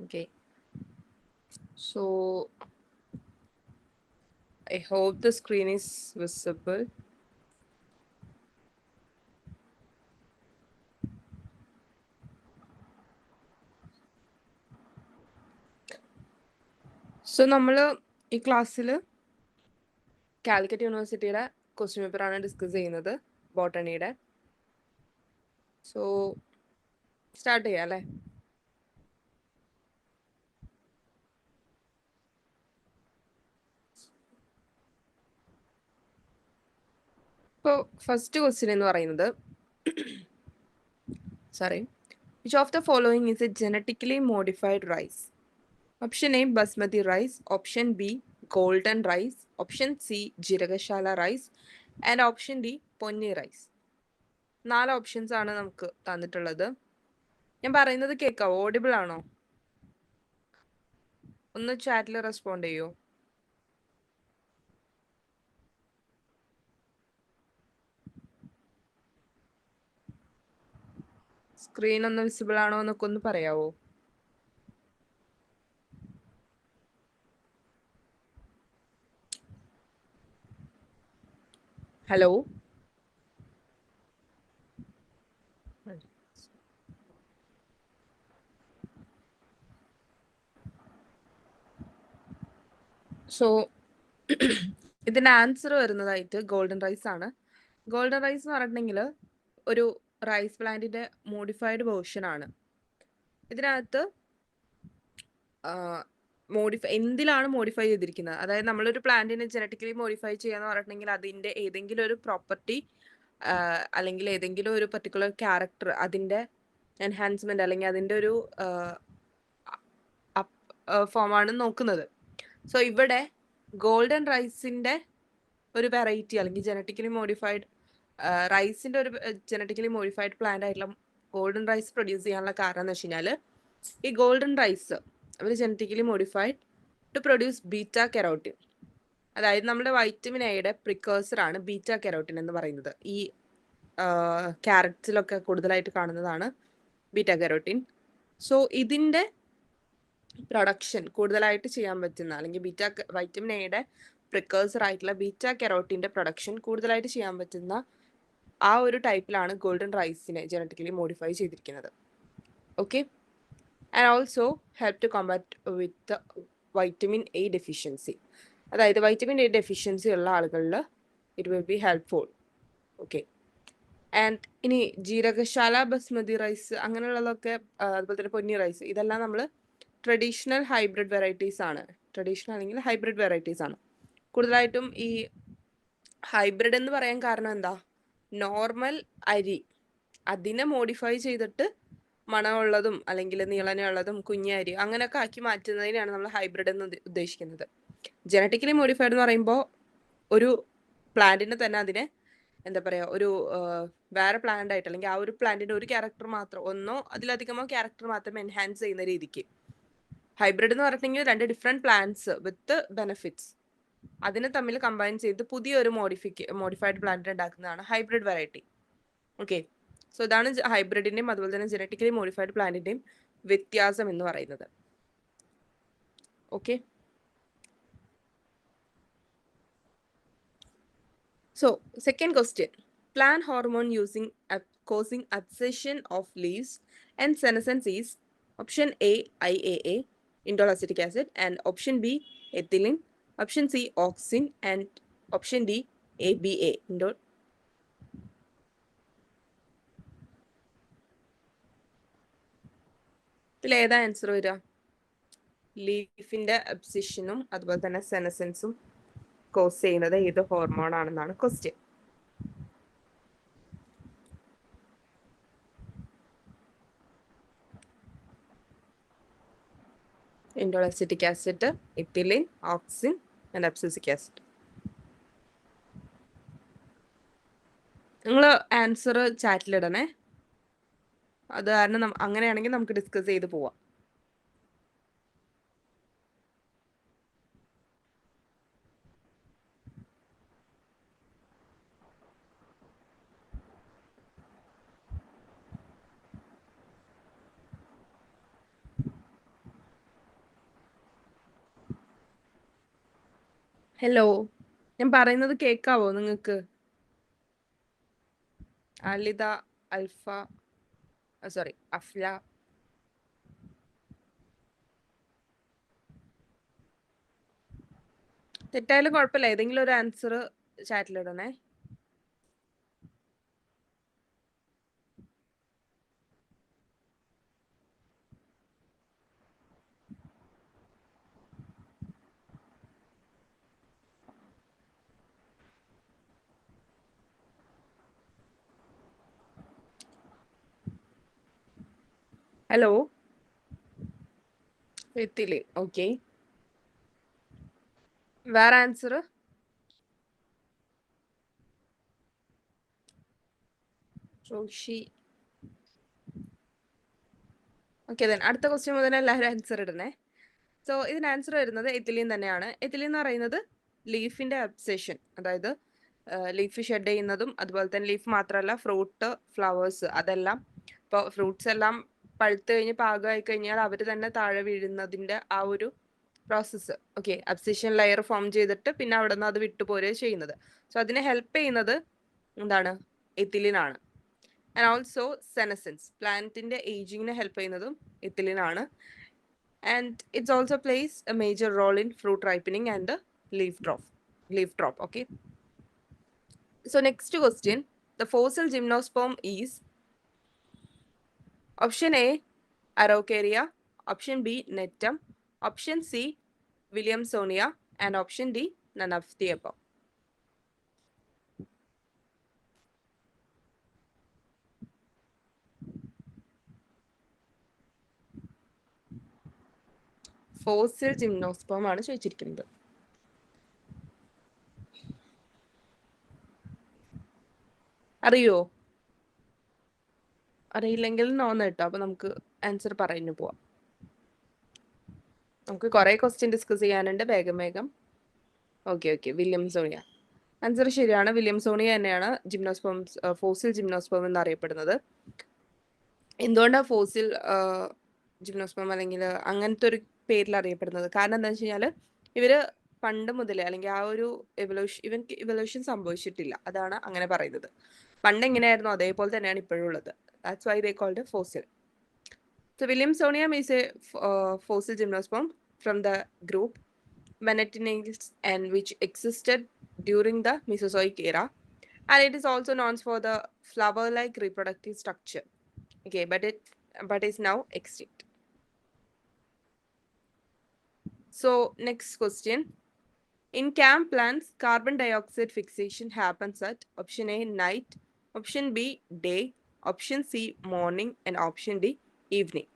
Okay. So I hope the screen is visible. So നമ്മൾ ഈ ക്ലാസ്സിൽ കാലിക്കറ്റ് യൂണിവേഴ്സിറ്റിയുടെ ക്വസ്റ്റ്യൻ പേപ്പറാണ് ഡിസ്കസ് ചെയ്യുന്നത്, ബോട്ടണിയുടെ. സോ സ്റ്റാർട്ട് ചെയ്യാം അല്ലേ? ഇപ്പോൾ ഫസ്റ്റ് ക്വസ്റ്റ്യൻ എന്ന് പറയുന്നത്, which of the following is a genetically modified rice? Option A, basmati rice. Option B, golden rice. Option C, Jeerakasala rice. And option D, Ponni rice. 4 options ആണ് നമുക്ക് തന്നിട്ടുള്ളത്. ഞാൻ പറയുന്നത് കേൾക്കാവോ? ഓഡിബിൾ ആണോ? ഒന്ന് ചാറ്റിൽ റെസ്പോണ്ട് ചെയ്യോ? സ്ക്രീൻ ഒന്ന് വിസിബിൾ ആണോ എന്നൊക്കെ ഒന്ന് പറയാവോ? ഹലോ? സോ ഇതിന്റെ ആൻസർ വരുന്നതായിട്ട് ഗോൾഡൻ റൈസ് ആണ്. ഗോൾഡൻ റൈസ് എന്ന് പറഞ്ഞിട്ടുണ്ടെങ്കിൽ ഒരു റൈസ് പ്ലാന്റിന്റെ മോഡിഫൈഡ് വേർഷൻ ആണ്. ഇതിനകത്ത് എന്തിലാണ് മോഡിഫൈ ചെയ്തിരിക്കുന്നത്? അതായത് നമ്മളൊരു പ്ലാന്റിനെ ജനറ്റിക്കലി മോഡിഫൈ ചെയ്യാന്ന് പറഞ്ഞിട്ടുണ്ടെങ്കിൽ അതിന്റെ ഏതെങ്കിലും ഒരു പ്രോപ്പർട്ടി അല്ലെങ്കിൽ ഏതെങ്കിലും ഒരു പർട്ടിക്കുലർ ക്യാരക്ടർ, അതിന്റെ എൻഹാൻസ്മെന്റ് അല്ലെങ്കിൽ അതിന്റെ ഒരു ഫോമാണ് നോക്കുന്നത്. സോ ഇവിടെ ഗോൾഡൻ റൈസിന്റെ ഒരു വെറൈറ്റി അല്ലെങ്കിൽ ജനറ്റിക്കലി മോഡിഫൈഡ് റൈസിന്റെ ഒരു ജനറ്റിക്കലി മോഡിഫൈഡ് പ്ലാന്റ് ആയിട്ടുള്ള ഗോൾഡൻ റൈസ് പ്രൊഡ്യൂസ് ചെയ്യാനുള്ള കാരണം എന്ന് വെച്ച് കഴിഞ്ഞാൽ, ഈ ഗോൾഡൻ റൈസ് അവർ genetically modified to produce beta carotene. അതായത് നമ്മുടെ വൈറ്റമിൻ എയുടെ പ്രിക്കേഴ്സർ ആണ് ബീറ്റ കെരോട്ടിൻ എന്ന് പറയുന്നത്. ഈ ക്യാരറ്റ്സിലൊക്കെ കൂടുതലായിട്ട് കാണുന്നതാണ് ബീറ്റ കെരോട്ടിൻ. സോ ഇതിന്റെ പ്രൊഡക്ഷൻ കൂടുതലായിട്ട് ചെയ്യാൻ പറ്റുന്ന, അല്ലെങ്കിൽ വൈറ്റമിൻ എയുടെ പ്രിക്കേഴ്സർ ആയിട്ടുള്ള ബീറ്റ കെരോട്ടിന്റെ പ്രൊഡക്ഷൻ കൂടുതലായിട്ട് ചെയ്യാൻ പറ്റുന്ന ആ ഒരു ടൈപ്പിലാണ് ഗോൾഡൻ റൈസിനെ ജനറ്റിക്കലി മോഡിഫൈ ചെയ്തിരിക്കുന്നത്. Okay. And also help to combat with vitamin A deficiency. അതായത് വൈറ്റമിൻ എ ഡെഫിഷ്യൻസി ഉള്ള ആളുകളിൽ it will be helpful. Okay. And ഇനി ജീരകശാല, ബസ്മതി റൈസ് അങ്ങനെയുള്ളതൊക്കെ, അതുപോലെ തന്നെ പൊന്നി റൈസ്, ഇതെല്ലാം നമ്മൾ ട്രഡീഷണൽ ഹൈബ്രിഡ് വെറൈറ്റീസ് ആണ്. ട്രഡീഷണൽ അല്ലെങ്കിൽ ഹൈബ്രിഡ് വെറൈറ്റീസ് ആണ്. കൂടുതലായിട്ടും ഈ ഹൈബ്രിഡ് എന്ന് പറയാൻ കാരണം എന്താ? നോർമൽ അരി അതിനെ മോഡിഫൈ ചെയ്തിട്ട് മണമുള്ളതും അല്ലെങ്കിൽ നീളനുള്ളതും കുഞ്ഞ അരി അങ്ങനെയൊക്കെ ആക്കി മാറ്റുന്നതിനാണ് നമ്മൾ ഹൈബ്രിഡ് എന്ന് ഉദ്ദേശിക്കുന്നത്. ജനറ്റിക്കലി മോഡിഫൈഡ് എന്ന് പറയുമ്പോൾ ഒരു പ്ലാന്റിനെ തന്നെ അതിനെ എന്താ പറയാ, ഒരു വേറെ പ്ലാന്റ് ആയിട്ട്, അല്ലെങ്കിൽ ആ ഒരു പ്ലാന്റിന്റെ ഒരു ക്യാരക്ടർ മാത്രം, ഒന്നോ അതിലധികമോ ക്യാരക്ടർ മാത്രം എൻഹാൻസ് ചെയ്യുന്ന രീതിക്ക്. ഹൈബ്രിഡ് എന്ന് പറഞ്ഞിട്ടുണ്ടെങ്കിൽ 2 ഡിഫറെന്റ് പ്ലാന്റ്സ് വിത്ത് ബെനിഫിറ്റ്സ് അതിനെ തമ്മിൽ കമ്പൈൻ ചെയ്ത് പുതിയൊരു മോഡിഫൈഡ് പ്ലാന്റ് ഉണ്ടാക്കുന്നതാണ് ഹൈബ്രിഡ് വെറൈറ്റി. ഓക്കെ. സോ ഇതാണ് ഹൈബ്രിഡിന്റെയും അതുപോലെ തന്നെ ജനറ്റിക്കലി മോഡിഫൈഡ് പ്ലാന്റിന്റെയും വ്യത്യാസം എന്ന് പറയുന്നത്. Okay. So second question, plant hormone causing abscission of leaves and senescence is option A, IAA, indole acetic acid, and option B, ethylene, option C, auxin, and option D, ABA, indole. ഇതിൽ ഏതാ answer വരിക? ലീഫിന്റെ അബ്സിഷനും അതുപോലെ തന്നെ സെനസൻസും cos ചെയ്യുന്നത് ഏത് hormone ആണെന്നാണ് question. indole acetic acid, ethylene, auxin, and abscisic acid. നിങ്ങൾ answer ചാറ്റിലിടണേ. അത് കാരണം അങ്ങനെയാണെങ്കിൽ നമുക്ക് ഡിസ്കസ് ചെയ്ത് പോവാം. ഹലോ, ഞാൻ പറയുന്നത് കേൾക്കാവോ നിങ്ങൾക്ക്? അലിത, അൽഫ, സോറി അഫ്ല. തെറ്റായാലും കുഴപ്പമില്ല, ഏതെങ്കിലും ഒരു ആൻസർ ചാറ്റിലിടണേ. ഹലോ, എത്തില്ലേ? ഓക്കെ, വേറെ ആൻസർ? റോഷി. ഓക്കെ, അടുത്ത ക്വസ്റ്റ്യൻ മുതൽ എല്ലാവരും ആൻസർ ഇടണേ. സോ ഇതിന് ആൻസർ വരുന്നത് എത്തിലീൻ തന്നെയാണ്. എത്തിലീൻ എന്ന് പറയുന്നത് ലീഫിന്റെ അബ്സെഷൻ, അതായത് ലീഫ് ഷെഡ് ചെയ്യുന്നതും അതുപോലെ തന്നെ ലീഫ് മാത്രമല്ല ഫ്രൂട്ട്, ഫ്ലവേഴ്സ്, അതെല്ലാം ഇപ്പോൾ ഫ്രൂട്ട്സ് എല്ലാം പഴുത്ത് കഴിഞ്ഞ് പാകമായി കഴിഞ്ഞാൽ അവർ തന്നെ താഴെ വീഴുന്നതിന്റെ ആ ഒരു പ്രോസസ്സ്. ഓക്കെ, അബ്സെഷൻ ലെയർ ഫോം ചെയ്തിട്ട് പിന്നെ അവിടെ നിന്ന് അത് വിട്ടുപോരുക ചെയ്യുന്നത്. സോ അതിനെ ഹെൽപ്പ് ചെയ്യുന്നത് എന്താണ്? എത്തിലീൻ ആണ്. ആൻഡ് ഓൾസോ സെനസെൻസ്, പ്ലാന്റിന്റെ ഏജിങ്ങിനെ ഹെൽപ്പ് ചെയ്യുന്നതും എത്തിലീൻ ആണ്. And it also plays a major role in fruit ripening and the leaf drop. Okay, so next question, the fossil gymnosperm is option A Araucaria, option B Netum, option C Williamsonia, and option D none of the above. Fossil gymnosperm ആണ് ചോദിച്ചിരിക്കുന്നത്. അറിയോ? അറിയില്ലെങ്കിൽ നോന്ന് കേട്ടോ, അപ്പൊ നമുക്ക് answer പറഞ്ഞു പോവാം. നമുക്ക് കുറെ ക്വസ്റ്റ്യൻ ഡിസ്കസ് ചെയ്യാനുണ്ട്, വേഗം. ഓക്കെ, വില്യംസോണിയ ആൻസർ ശരിയാണ്. വില്യംസോണിയ തന്നെയാണ് ഫോസിൽ ജിംനോസ്പേം എന്ന് അറിയപ്പെടുന്നത്. എന്തുകൊണ്ടാണ് ഫോസിൽ ജിംനോസ്പേം അല്ലെങ്കിൽ അങ്ങനത്തെ ഒരു പേരിൽ അറിയപ്പെടുന്നത്? കാരണം എന്താ വെച്ച് കഴിഞ്ഞാൽ ഇവര് പണ്ട് മുതലേ അല്ലെങ്കിൽ ആ ഒരു ഇവല്യൂഷൻ സംഭവിച്ചിട്ടില്ല, അതാണ് അങ്ങനെ പറയുന്നത്. പണ്ട് എങ്ങനെയായിരുന്നു അതേപോലെ തന്നെയാണ് ഇപ്പോഴും ഉള്ളത്. That's why they called fossil. So Williamsonium is a fossil gymnosperm from the group Manetinates, and which existed during the Mesozoic era, and it is also known for the flower-like reproductive structure. Okay, but is now extinct. So next question. In CAM plants, carbon dioxide fixation happens at option A night, option B day, option C morning, and option D evening.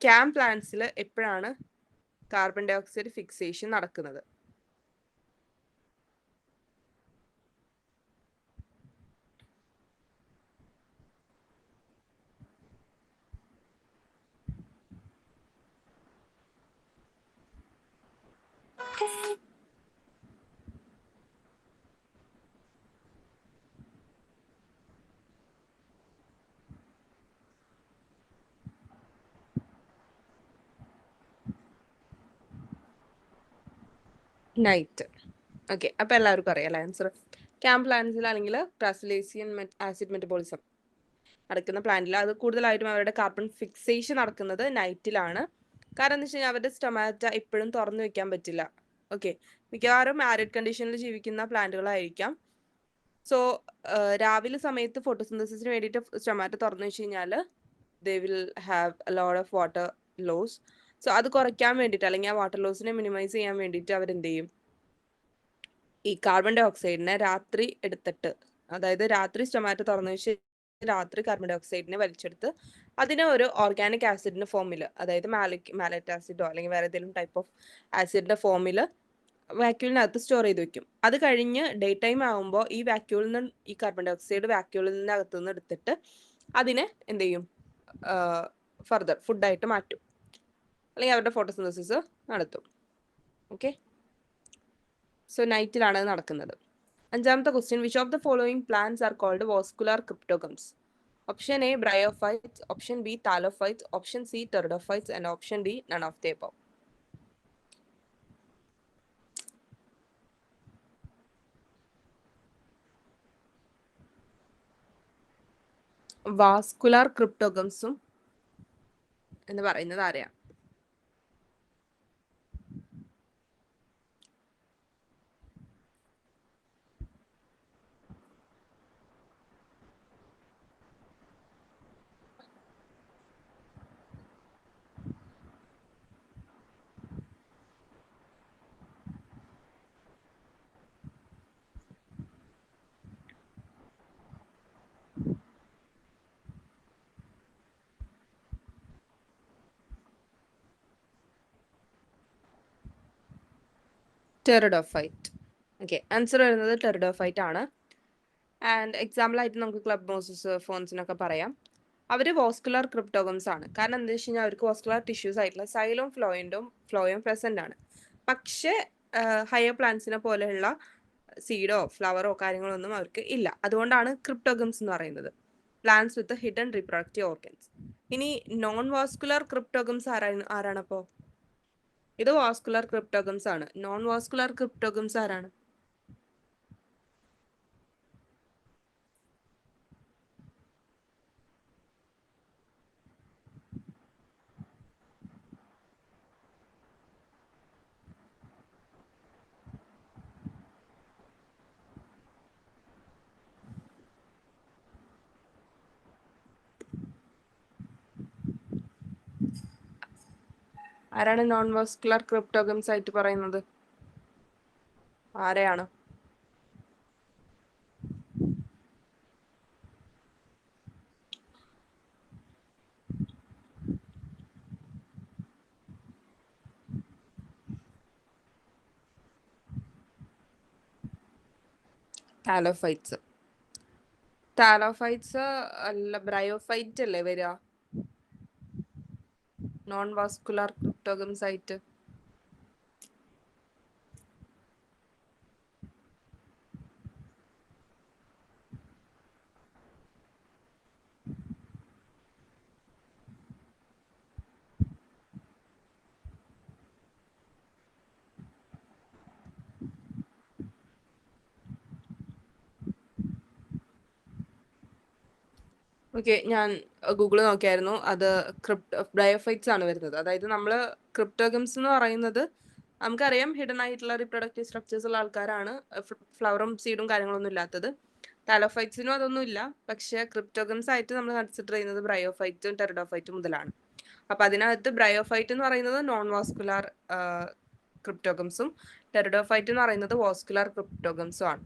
CAM പ്ലാന്റ്സിൽ എപ്പോഴാണ് carbon dye oxide fixation നടക്കുന്നത്? Night. Okay, അപ്പൊ എല്ലാവർക്കും അറിയാലോ answer. CAM പ്ലാന്റ്സിൽ അല്ലെങ്കിൽ പ്രാസിലേസിയൻ acid metabolism നടക്കുന്ന പ്ലാന്റിൽ അത് കൂടുതലായിട്ടും അവരുടെ കാർബൺ ഫിക്സേഷൻ നടക്കുന്നത് നൈറ്റിലാണ്. കാരണം എന്താ വെച്ച് കഴിഞ്ഞാൽ അവരുടെ സ്റ്റൊമാറ്റ എപ്പോഴും തുറന്നു വെക്കാൻ പറ്റില്ല. ഓക്കെ, മിക്കവാറും ആരിഡ് കണ്ടീഷനിൽ ജീവിക്കുന്ന പ്ലാന്റുകളായിരിക്കാം. സോ രാവിലെ സമയത്ത് ഫോട്ടോസിന്തസിസിന് വേണ്ടിയിട്ട് സ്റ്റൊമാറ്റോ തുറന്നു വെച്ച് കഴിഞ്ഞാൽ they will have a lot of water loss. So അത് കുറയ്ക്കാൻ വേണ്ടിയിട്ട് അല്ലെങ്കിൽ ആ വാട്ടർ ലോസിനെ മിനിമൈസ് ചെയ്യാൻ വേണ്ടിയിട്ട് അവരെന്ത് ചെയ്യും? ഈ കാർബൺ ഡൈ ഓക്സൈഡിനെ രാത്രി എടുത്തിട്ട്, അതായത് രാത്രി സ്റ്റൊമാറ്റോ തുറന്നു വെച്ച് രാത്രി കാർബൺ ഡൈ ഓക്സൈഡിനെ വലിച്ചെടുത്ത് അതിനെ ഒരു ഓർഗാനിക് ആസിഡിന്റെ ഫോമിൽ, അതായത് മാലറ്റ് ആസിഡോ അല്ലെങ്കിൽ വേറെ ഏതെങ്കിലും ടൈപ്പ് ഓഫ് ആസിഡിന്റെ ഫോമിൽ വാക്യൂളിനകത്ത് സ്റ്റോർ ചെയ്ത് വെക്കും. അത് കഴിഞ്ഞ് ഡേ ടൈം ആകുമ്പോൾ ഈ വാക്യൂളിൽ നിന്ന് ഈ കാർബൺ ഡൈ ഓക്സൈഡ് വാക്യൂളിൽ നിന്ന് അകത്തു നിന്ന് എടുത്തിട്ട് അതിനെ എന്ത് ചെയ്യും? ഫർദർ ഫുഡായിട്ട് മാറ്റും, അല്ലെങ്കിൽ അവരുടെ ഫോട്ടോസിന്തസിസ് നടത്തും. ഓക്കെ, സോ നൈറ്റിലാണ് അത് നടക്കുന്നത്. അഞ്ചാമത്തെ question, which of the following plants are called vascular cryptogams? Option A bryophytes, option B thallophytes, option C pteridophytes, and option D none of the above. Vascular ക്രിപ്റ്റോഗംസും എന്ന് പറയുന്നത് ആരെയാണ്? ടെറിഡോഫൈറ്റ്. ഓക്കെ, ആൻസർ വരുന്നത് pteridophyte ആണ്. And example ആയിട്ട് നമുക്ക് club Moses ഫോൺസിനൊക്കെ പറയാം. അവർ vascular ക്രിപ്റ്റോഗംസ് ആണ്. കാരണം എന്താ വെച്ച് കഴിഞ്ഞാൽ അവർക്ക് വാസ്കുലർ ടിഷ്യൂസ് ആയിട്ടുള്ള സൈലോം ഫ്ലോയും പ്രസന്റ് ആണ്. പക്ഷേ ഹയർ പ്ലാന്റ്സിനെ പോലെയുള്ള സീഡോ ഫ്ലവറോ കാര്യങ്ങളൊന്നും അവർക്ക് ഇല്ല. അതുകൊണ്ടാണ് ക്രിപ്റ്റോഗംസ് എന്ന് പറയുന്നത്. പ്ലാന്റ്സ് വിത്ത് ഹിഡൻ റീപ്രൊഡക്റ്റീവ് ഓർഗൻസ്. ഇനി നോൺ വാസ്കുലർ ക്രിപ്റ്റോഗംസ് ആരാണപ്പോ? ഇത് വാസ്കുലർ ക്രിപ്റ്റോഗംസ് ആണ്. നോൺ വാസ്കുലർ ക്രിപ്റ്റോഗംസ് ആരാണ്? ആരാണ് നോൺ വാസ്കുലർ ക്രിപ്റ്റോഗംസ് ആയിട്ട് പറയുന്നത്? ആരെയാണ്? ടാലോഫൈറ്റ്സ്. ടാലോഫൈറ്റ്സ് അല്ല, ബ്രയോഫൈറ്റ് അല്ലേ വരിക നോൺ വാസ്കുലർ ക്രിപ്റ്റോഗംസ് ആയിട്ട്? ഓക്കെ, ഞാൻ ഗൂഗിൾ നോക്കിയായിരുന്നു. അത് ബ്രയോഫൈറ്റ്സ് ആണ് വരുന്നത്. അതായത് നമ്മൾ ക്രിപ്റ്റോഗംസ് എന്ന് പറയുന്നത് നമുക്കറിയാം ഹിഡൻ ആയിട്ടുള്ള റീപ്രൊഡക്റ്റീവ് സ്ട്രക്ചേഴ്സ് ഉള്ള ആൾക്കാരാണ്. ഫ്ലവറും സീഡും കാര്യങ്ങളൊന്നും ഇല്ലാത്തത്. ടാലോഫൈറ്റ്സിനും അതൊന്നും ഇല്ല. പക്ഷെ ക്രിപ്റ്റോഗംസ് ആയിട്ട് നമ്മൾ കൺസിഡർ ചെയ്യുന്നത് ബ്രയോഫൈറ്റും ടെറിഡോഫൈറ്റും മുതലാണ്. അപ്പൊ അതിനകത്ത് ബ്രയോഫൈറ്റ് എന്ന് പറയുന്നത് നോൺ വാസ്കുലാർ ക്രിപ്റ്റോഗംസും ടെറിഡോഫൈറ്റ് എന്ന് പറയുന്നത് വാസ്കുലാർ ക്രിപ്റ്റോഗംസും ആണ്.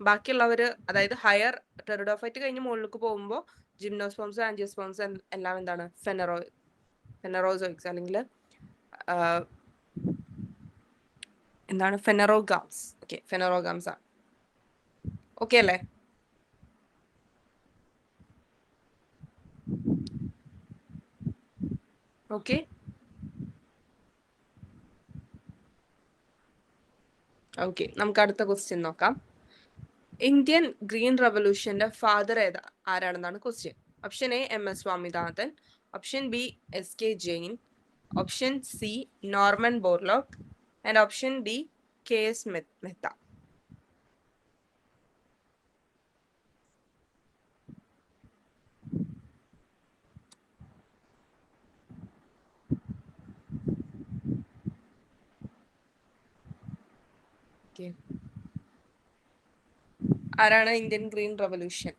ബാക്കിയുള്ളവര്, അതായത് ഹയർ ടെറിഡോഫൈറ്റ് കഴിഞ്ഞ് മുകളിലേക്ക് പോകുമ്പോൾ ജിംനോസ്പോംസ് ആൻജിയോസ്പോംസ് എല്ലാം എന്താണ് ഫെനറോസോയിക്സ് അല്ലെങ്കിൽ എന്താണ് ഫെനറോഗാംസ്. ഓക്കെ, ഫെനറോഗാംസ് ആണ്. ഓക്കെ അല്ലേ? ഓക്കെ, ഓക്കെ, നമുക്ക് അടുത്ത ക്വസ്റ്റ്യൻ നോക്കാം. ഇന്ത്യൻ ഗ്രീൻ റവല്യൂഷന്റെ ഫാദർ ആരാണെന്നാണ് question. Option A M S Swaminathan, option B S K Jain, option C Norman Borlaug and option D K S Mehta. ആരാണ് Indian green revolution?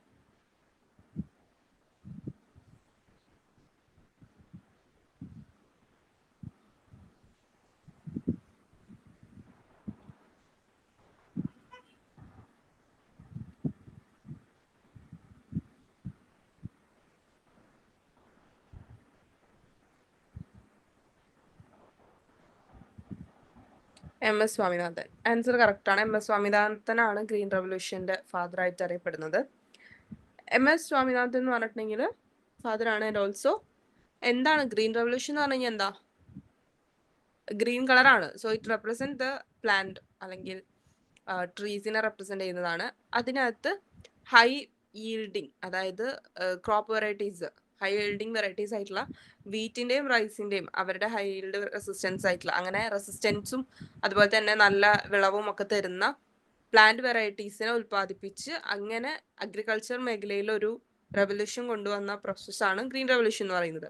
M S Swaminathan. Answer correct ആണ്. M S സ്വാമിനാഥനാണ് green റവല്യൂഷന്റെ father ആയിട്ട് അറിയപ്പെടുന്നത്. M S Swaminathan എന്ന് പറഞ്ഞിട്ടുണ്ടെങ്കിൽ father ആണ്. And also എന്താണ് ഗ്രീൻ റവല്യൂഷൻ എന്ന് പറഞ്ഞു കഴിഞ്ഞാൽ എന്താ? ഗ്രീൻ കളറാണ്. So it represent the plant അല്ലെങ്കിൽ ട്രീസിനെ റെപ്രസെന്റ് ചെയ്യുന്നതാണ്. അതിനകത്ത് ഹൈ ഈൽഡിങ്, അതായത് crop varieties, high yielding varieties ആയിട്ടുള്ള വീറ്റിന്റെയും റൈസിന്റെയും അവരുടെ ഹൈ ഈൽഡ് റെസിസ്റ്റൻസ് ആയിട്ടുള്ള, അങ്ങനെ റെസിസ്റ്റൻസും അതുപോലെ തന്നെ നല്ല വിളവും ഒക്കെ തരുന്ന പ്ലാന്റ് വെറൈറ്റീസിനെ ഉൽപ്പാദിപ്പിച്ച് അങ്ങനെ അഗ്രികൾച്ചർ മേഖലയിൽ ഒരു റെവല്യൂഷൻ കൊണ്ടുവന്ന പ്രോസസ്സാണ് ഗ്രീൻ റെവല്യൂഷൻ എന്ന് പറയുന്നത്.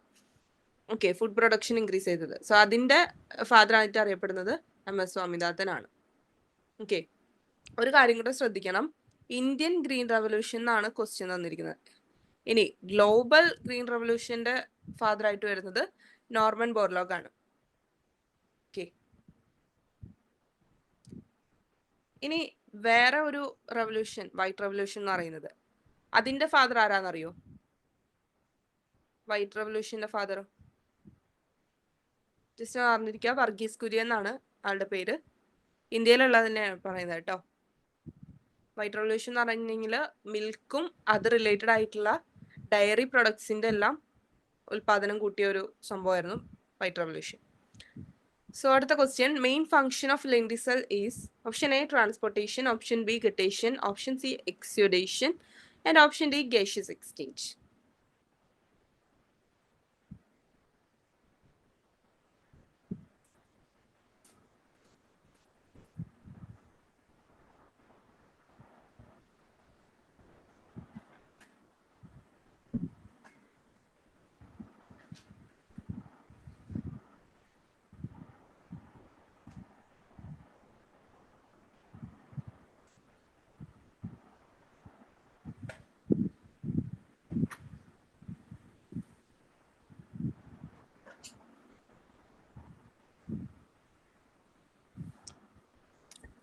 ഓക്കെ, ഫുഡ് പ്രൊഡക്ഷൻ ഇൻക്രീസ് ചെയ്തത്. സോ അതിന്റെ ഫാദർ ആയിട്ട് അറിയപ്പെടുന്നത് MS സ്വാമിനാഥനാണ്. ഓക്കെ, ഒരു കാര്യം കൂടെ ശ്രദ്ധിക്കണം, ഇന്ത്യൻ ഗ്രീൻ റെവല്യൂഷൻ എന്നാണ് ക്വസ്റ്റ്യൻ തന്നിരിക്കുന്നത്. ഇനി ഗ്ലോബൽ ഗ്രീൻ റെവല്യൂഷന്റെ ഫാദർ ആയിട്ട് വരുന്നത് നോർമൻ ബോർലോഗ് ആണ്. ഓക്കെ, ഇനി വേറെ ഒരു റെവല്യൂഷൻ, വൈറ്റ് റെവല്യൂഷൻ എന്ന് പറയുന്നത്, അതിന്റെ ഫാദർ ആരാന്നറിയോ? വൈറ്റ് റെവല്യൂഷന്റെ ഫാദർ ജസ്റ്റ് അറിഞ്ഞിരിക്കുക, വർഗീസ് കുര്യൻ എന്നാണ് ആളുടെ പേര്. ഇന്ത്യയിലുള്ളത് തന്നെയാണ് പറയുന്നത് കേട്ടോ. വൈറ്റ് റെവല്യൂഷൻ എന്ന് പറഞ്ഞിട്ടുണ്ടെങ്കിൽ മിൽക്കും അത് റിലേറ്റഡ് ആയിട്ടുള്ള ഡയറി പ്രൊഡക്ട്സിന്റെ എല്ലാം ഉൽപാദനം കൂട്ടിയ ഒരു സംഭവമായിരുന്നു വൈറ്റ് റെവല്യൂഷൻ. സോ അടുത്ത question, main function of lenticel is option A transportation, option B guttation, option C exudation and option D gaseous exchange.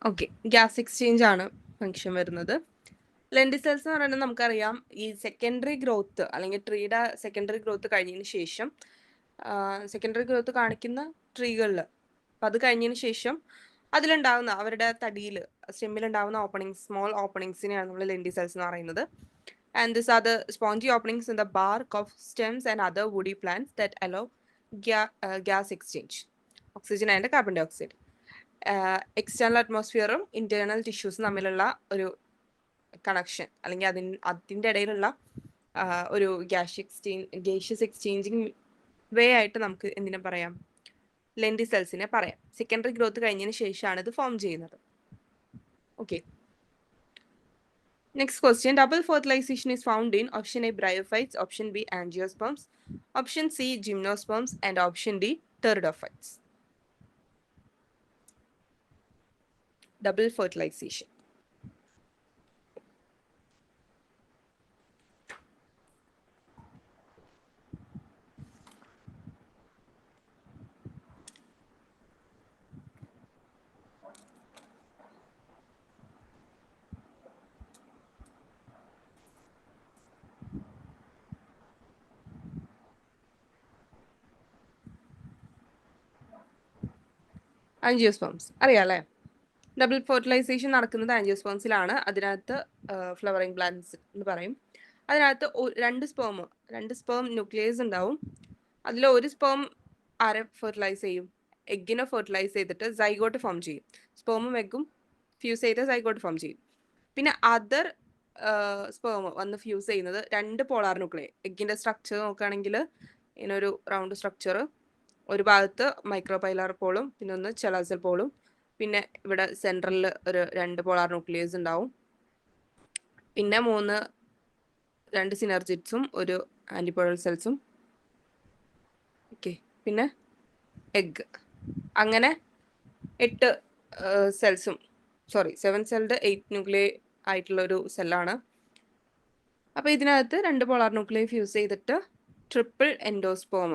Okay, gas exchange ആണ് ഫംഗ്ഷൻ വരുന്നത്. ലെൻഡിസെൽസ് എന്ന് പറയുന്നത് നമുക്കറിയാം, ഈ സെക്കൻഡറി ഗ്രോത്ത് അല്ലെങ്കിൽ ട്രീയുടെ സെക്കൻഡറി ഗ്രോത്ത് കഴിഞ്ഞതിന് ശേഷം, സെക്കൻഡറി ഗ്രോത്ത് കാണിക്കുന്ന ട്രീകളിൽ, അപ്പം അത് കഴിഞ്ഞതിന് ശേഷം അതിലുണ്ടാവുന്ന അവരുടെ തടിയിൽ സ്റ്റെമ്മിലുണ്ടാവുന്ന ഓപ്പണിങ്സ്, സ്മോൾ ഓപ്പണിങ്സിനെയാണ് നമ്മൾ ലെൻഡിസെൽസ് എന്ന് പറയുന്നത്. And this are the spongy openings in the bark of stems and other woody plants that allow gas exchange, oxygen and carbon dioxide. External അറ്റ്മോസ്ഫിയറും ഇന്റേണൽ ടിഷ്യൂസും തമ്മിലുള്ള ഒരു കണക്ഷൻ അല്ലെങ്കിൽ അതിൻ്റെ ഇടയിലുള്ള ഒരു ഗേഷ്യസ് എക്സ്ചേഞ്ചിങ് വേ ആയിട്ട് നമുക്ക് എന്തിനെ പറയാം? ലെൻഡിസെൽസിനെ പറയാം. സെക്കൻഡറി ഗ്രോത്ത് കഴിഞ്ഞതിന് ശേഷമാണ് ഇത് ഫോം ചെയ്യുന്നത്. Okay, next question, double fertilization is found in option A bryophytes, option B angiosperms, option C gymnosperms and option D pteridophytes. Double fertilization. Angiosperms അറിയാം അല്ലേ? ഡബിൾ ഫെർട്ടിലൈസേഷൻ നടക്കുന്നത് ആൻജിയോസ്പേംസിലാണ്. അതിനകത്ത് ഫ്ലവറിംഗ് പ്ലാന്റ്സ് എന്ന് പറയും. അതിനകത്ത് രണ്ട് സ്പേം ന്യൂക്ലിയസ് ഉണ്ടാവും. അതിൽ ഒരു സ്പേം ആരെ ഫെർട്ടിലൈസ് ചെയ്യും? എഗ്ഗിനെ ഫെർട്ടിലൈസ് ചെയ്തിട്ട് സൈഗോട്ട് ഫോം ചെയ്യും. സ്പേമും എഗ്ഗും ഫ്യൂസ് ചെയ്ത് സൈഗോട്ട് ഫോം ചെയ്യും. പിന്നെ അതർ സ്പേം വന്ന് ഫ്യൂസ് ചെയ്യുന്നത് രണ്ട് പോളാർ ന്യൂക്ലിയർ. എഗ്ഗിന്റെ സ്ട്രക്ചർ നോക്കുകയാണെങ്കിൽ ഇങ്ങനൊരു റൗണ്ട് സ്ട്രക്ചർ, ഒരു ഭാഗത്ത് മൈക്രോപൈലാർ പോളും പിന്നെ ഒന്ന് ചെലാസൽ പോളും, പിന്നെ ഇവിടെ സെൻട്രലിൽ ഒരു രണ്ട് പോളാർ ന്യൂക്ലിയസ് ഉണ്ടാവും, പിന്നെ രണ്ട് സിനർജിറ്റ്സും ഒരു ആന്റിപോളർ സെൽസും, ഓക്കെ, പിന്നെ എഗ്. അങ്ങനെ 8 സെൽസും 7 സെൽഡ് 8 ന്യൂക്ലിയർ ആയിട്ടുള്ള ഒരു സെല്ലാണ്. അപ്പോൾ ഇതിനകത്ത് രണ്ട് പോളാർ ന്യൂക്ലിയർ ഫ്യൂസ് ചെയ്തിട്ട് ട്രിപ്പിൾ എൻഡോസ്പേം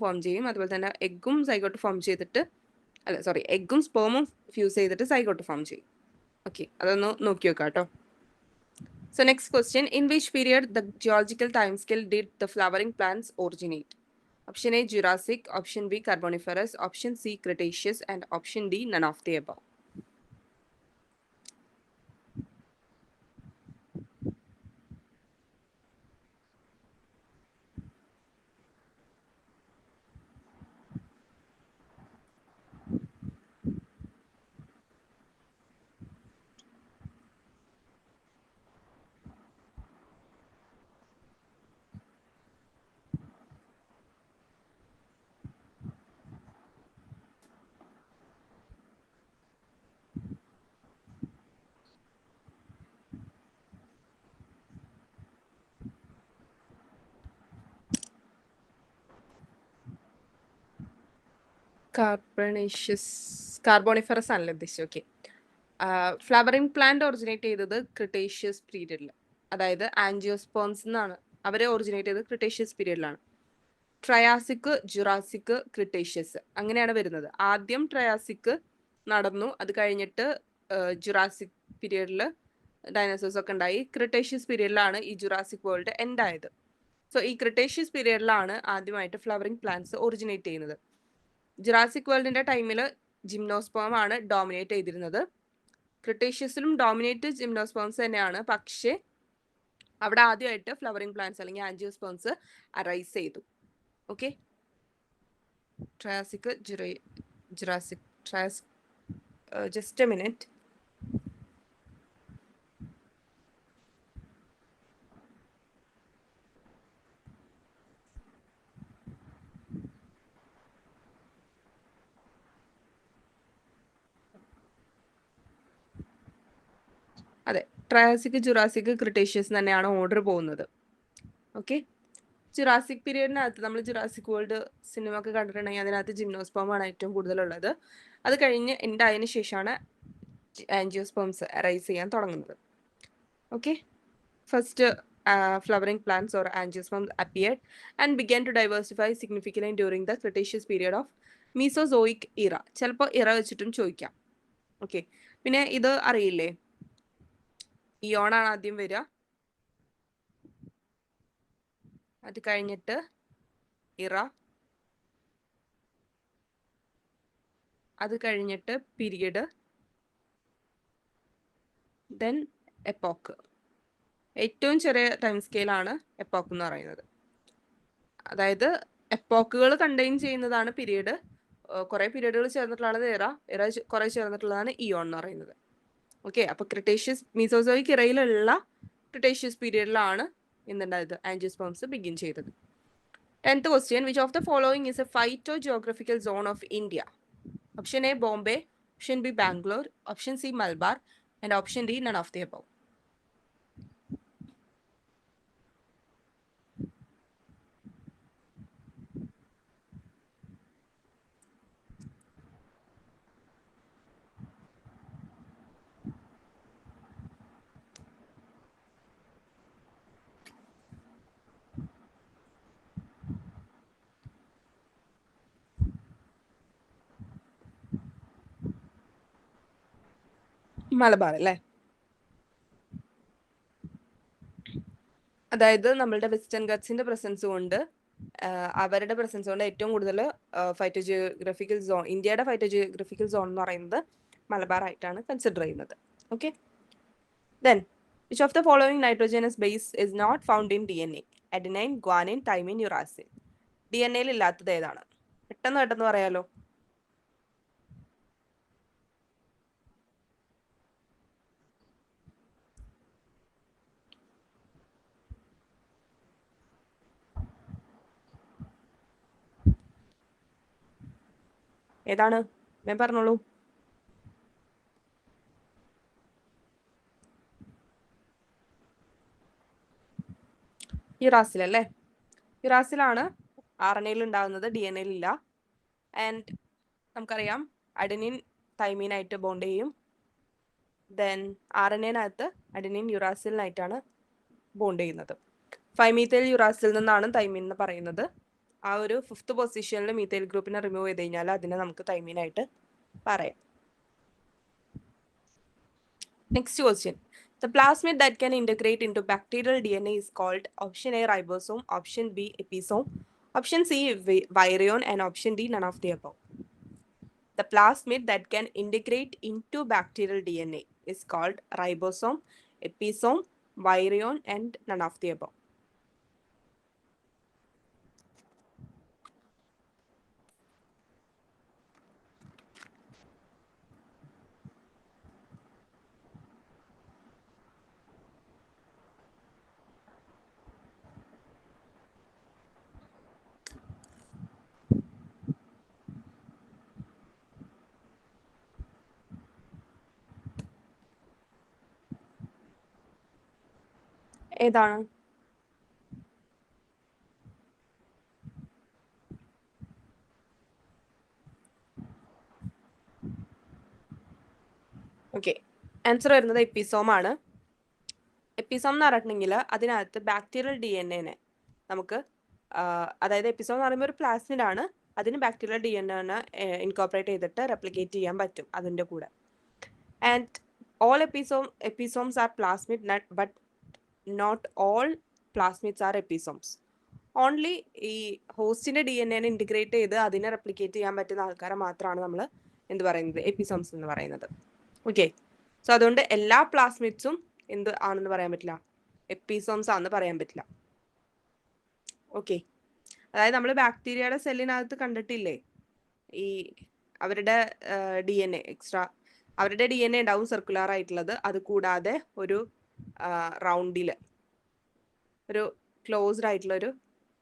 ഫോം ചെയ്യും. അതുപോലെ തന്നെ എഗ്ഗും സൈഗോട്ട് ഫോം ചെയ്തിട്ട് എഗ്ഗും സ്പേമും ഫ്യൂസ് ചെയ്തിട്ട് സൈഗോട്ട് ഫോം ചെയ്യും. ഓക്കെ, അതൊന്ന് നോക്കി വെക്കാം കേട്ടോ. So next question, in which period the geological time scale did the flowering plants originate? Option A Jurassic, option B Carboniferous, option C Cretaceous and option D none of the above. Carboniferous ആണല്ലോ ഉദ്ദേശിച്ചത്. Okay. Flowering plant originate ചെയ്തത് Cretaceous പീരീഡിൽ, അതായത് angiosperms എന്നാണ് അവരെ originate ചെയ്തത് Cretaceous പീരീഡിലാണ്. Triassic, Jurassic, Cretaceous അങ്ങനെയാണ് വരുന്നത്. ആദ്യം ട്രയാസിക് നടന്നു, അത് കഴിഞ്ഞിട്ട് ജുറാസിക് പീരീഡിൽ ഡൈനോസോഴ്സ് ഒക്കെ ഉണ്ടായി. ക്രിട്ടേഷ്യസ് പീരീഡിലാണ് ഈ ജുറാസിക് വേൾഡ് എൻഡ് ആയത്. സോ ഈ ക്രിട്ടേഷ്യസ് പീരീഡിലാണ് ആദ്യമായിട്ട് ഫ്ലവറിംഗ് പ്ലാന്റ്സ് ഒറിജിനേറ്റ് ചെയ്യുന്നത്. ജുറാസിക് വേൾഡിന്റെ ടൈമിൽ ജിംനോസ്പേം ആണ് ഡോമിനേറ്റ് ചെയ്തിരുന്നത്. ക്രിട്ടേഷ്യസിലും ഡോമിനേറ്റ് ജിംനോസ്പേംസ് തന്നെയാണ്, പക്ഷേ അവിടെ ആദ്യമായിട്ട് ഫ്ലവറിംഗ് പ്ലാന്റ്സ് അല്ലെങ്കിൽ ആൻജിയോസ്പേംസ് അറൈസ് ചെയ്തു. Okay. Triassic, Jurassic, just A minute. അതെ, ട്രയാസിക്, ജുറാസിക്, ക്രിട്ടേഷ്യസ് തന്നെയാണ് ഓർഡർ പോകുന്നത്. ഓക്കെ. ജുറാസിക് പീരീഡിനകത്ത് നമ്മൾ ജുറാസിക് വേൾഡ് സിനിമ ഒക്കെ കണ്ടിട്ടുണ്ടെങ്കിൽ അതിനകത്ത് ജിംനോസ്പേം ആണ് ഏറ്റവും കൂടുതലുള്ളത്. അത് കഴിഞ്ഞ് എൻഡ് ആയതിനു ശേഷമാണ് ആൻജിയോസ്പേംസ് അറൈസ് ചെയ്യാൻ തുടങ്ങുന്നത്. Okay. First flowering plants or angiosperms appeared and began to diversify significantly during the Cretaceous period of Mesozoic era. ചിലപ്പോൾ ഇറ വെച്ചിട്ടും ചോദിക്കാം. ഓക്കെ. പിന്നെ ഇത് അറിയില്ലേ, ഇയോൺ ആണ് ആദ്യം വരിക, അത് കഴിഞ്ഞിട്ട് ഇറ, അത് കഴിഞ്ഞിട്ട് പീരിയഡ്, ദെൻ എപ്പോക്ക്. ഏറ്റവും ചെറിയ ടൈം സ്കെയിലാണ് എപ്പോക്ക് എന്ന് പറയുന്നത്. അതായത് എപ്പോക്കുകൾ കണ്ടെയ്ൻ ചെയ്യുന്നതാണ് പീരീഡ്. കുറെ പീരീഡുകൾ ചേർന്നിട്ടുള്ളത് ഇറ കുറെ ചേർന്നിട്ടുള്ളതാണ് ഇയോൺ എന്ന് പറയുന്നത്. ഓക്കെ. അപ്പൊ ക്രിട്ടേഷ്യസ് മീസോസോയിക് ഇറയിലുള്ള ക്രിട്ടേഷ്യസ് പീരീഡിലാണ് എന്തുണ്ടായത്, ആൻജിയോസ്പേംസ് ബിഗിൻ ചെയ്തത്. 10th question, which of the following is a phytogeographical zone of India? Option A, Bombay. Option B, Bangalore. Option C, Malabar. And option D, none of the above. Malabar അല്ലേ? അതായത് നമ്മളുടെ western ഗട്ട്സിന്റെ presence കൊണ്ട്, അവരുടെ presence കൊണ്ട് ഏറ്റവും കൂടുതൽ ഫൈറ്റോജിയോഗ്രഫിക്കൽ zone, ഇന്ത്യയുടെ ഫൈറ്റോജിയോഗ്രഫിക്കൽ zone എന്ന് പറയുന്നത് മലബാർ ആയിട്ടാണ് കൺസിഡർ ചെയ്യുന്നത്. Okay. Then which of the following nitrogenous base is not found in DNA? Adenine, guanine, thymine, uracil. DNA-യിൽ ഇല്ലാത്തത് ഏതാണ്? പെട്ടെന്ന് പറയാലോ. ഏതാണ്? ഞാൻ പറഞ്ഞോളൂ. യുറാസിൽ അല്ലേ? യുറാസിലാണ് RNA-യിൽ ഉണ്ടാകുന്നത്, DNA-യിൽ ഇല്ല. ആൻഡ് നമുക്കറിയാം അഡനിൻ തൈമീനായിട്ട് ബോണ്ട് ചെയ്യും. ദെൻ RNA-നകത്ത് അഡനിൻ യുറാസിലിനായിട്ടാണ് ബോണ്ട് ചെയ്യുന്നത്. 5-മീഥൈൽ യുറാസിൽ നിന്നാണ് തൈമീൻ എന്ന് പറയുന്നത്. ആ ഒരു 5th പൊസിഷനിൽ മീഥൈൽ ഗ്രൂപ്പിനെ റിമൂവ് ചെയ്ത് കഴിഞ്ഞാൽ അതിനെ നമുക്ക് തൈമീനായിട്ട് പറയാം. Next question. The plasmid that can integrate into bacterial DNA is called option A, ribosome, option B, episome, option C, virion, and option D, none of the above. The plasmid that can integrate into bacterial DNA is called ribosome, episome, virion, and none of the above. ഏതാണ്? Answer വരുന്നത് എപ്പിസോം ആണ്. എപ്പിസോം എന്ന് പറഞ്ഞിട്ടുണ്ടെങ്കിൽ അതിനകത്ത് bacterial DNA നമുക്ക് അതായത് എപ്പിസോം എന്ന് പറയുമ്പോൾ ഒരു പ്ലാസ്മിഡ് ആണ്, അതിന് ബാക്ടീരിയൽ DNA ഇൻകോർപ്പറേറ്റ് ചെയ്തിട്ട് റെപ്ലിക്കേറ്റ് ചെയ്യാൻ പറ്റും അതിൻ്റെ കൂടെ. And all episomes are plasmid but not all plasmids are episomes. Only ഈ ഹോസ്റ്റിന്റെ DNA ഇൻറ്റിഗ്രേറ്റ് ചെയ്ത് അതിനെ റെപ്ലിക്കേറ്റ് ചെയ്യാൻ പറ്റുന്ന ആൾക്കാരെ മാത്രമാണ് നമ്മൾ എന്ത് പറയുന്നത്, എപ്പിസോംസ് എന്ന് പറയുന്നത്. ഓക്കെ, സോ അതുകൊണ്ട് എല്ലാ പ്ലാസ്മിഡ്സും എന്ത് ആണെന്ന് പറയാൻ പറ്റില്ല, എപ്പിസോംസ് ആണെന്ന് പറയാൻ പറ്റില്ല. ഓക്കെ, അതായത് നമ്മൾ ബാക്ടീരിയയുടെ സെല്ലിനകത്ത് കണ്ടിട്ടില്ലേ, ഈ അവരുടെ DNA എക്സ്ട്രാ അവരുടെ DNA ഉണ്ടാവും സർക്കുലർ ആയിട്ടുള്ളത്, അത് കൂടാതെ ഒരു റൗണ്ടിൽ ഒരു ക്ലോസ്ഡ് ആയിട്ടുള്ള ഒരു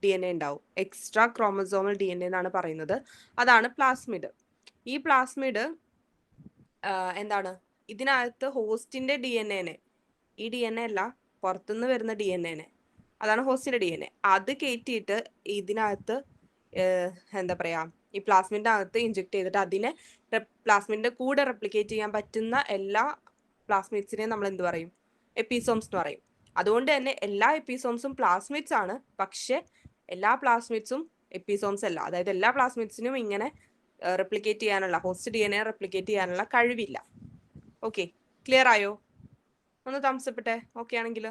DNA ഉണ്ടാവും, എക്സ്ട്രാ ക്രോമസോമൽ DNA എന്നാണ് പറയുന്നത്. അതാണ് പ്ലാസ്മിഡ്. ഈ പ്ലാസ്മിഡ് എന്താണ്, ഇതിനകത്ത് ഹോസ്റ്റിന്റെ DNA, ഈ DNA അല്ല പുറത്തുനിന്ന് വരുന്ന DNA, അതാണ് ഹോസ്റ്റിന്റെ DNA, അത് കയറ്റിയിട്ട് ഇതിനകത്ത് എന്താ പറയാ, ഈ പ്ലാസ്മിഡിന്റെ അകത്ത് ഇഞ്ചെക്ട് ചെയ്തിട്ട് അതിനെ പ്ലാസ്മിഡിന്റെ കൂടെ റെപ്ലിക്കേറ്റ് ചെയ്യാൻ പറ്റുന്ന എല്ലാ പ്ലാസ്മിഡ്സിനെയും നമ്മൾ എന്ത് പറയും, എപ്പിസോംസ് എന്ന് പറയും. അതുകൊണ്ട് തന്നെ എല്ലാ എപ്പിസോംസും പ്ലാസ്മിഡ്സ് ആണ്, പക്ഷെ എല്ലാ പ്ലാസ്മിഡ്സും എപ്പിസോംസ് അല്ല. അതായത് എല്ലാ പ്ലാസ്മിഡ്സിനും ഇങ്ങനെ റെപ്ലിക്കേറ്റ് ചെയ്യാനുള്ള, ഹോസ്റ്റ് DNA റെപ്ലിക്കേറ്റ് ചെയ്യാനുള്ള കഴിവില്ല. ഓക്കെ, ക്ലിയർ ആയോ? ഒന്ന് തംസ് അപ്പ് ഇട്ടെ ഓക്കെ ആണെങ്കിൽ,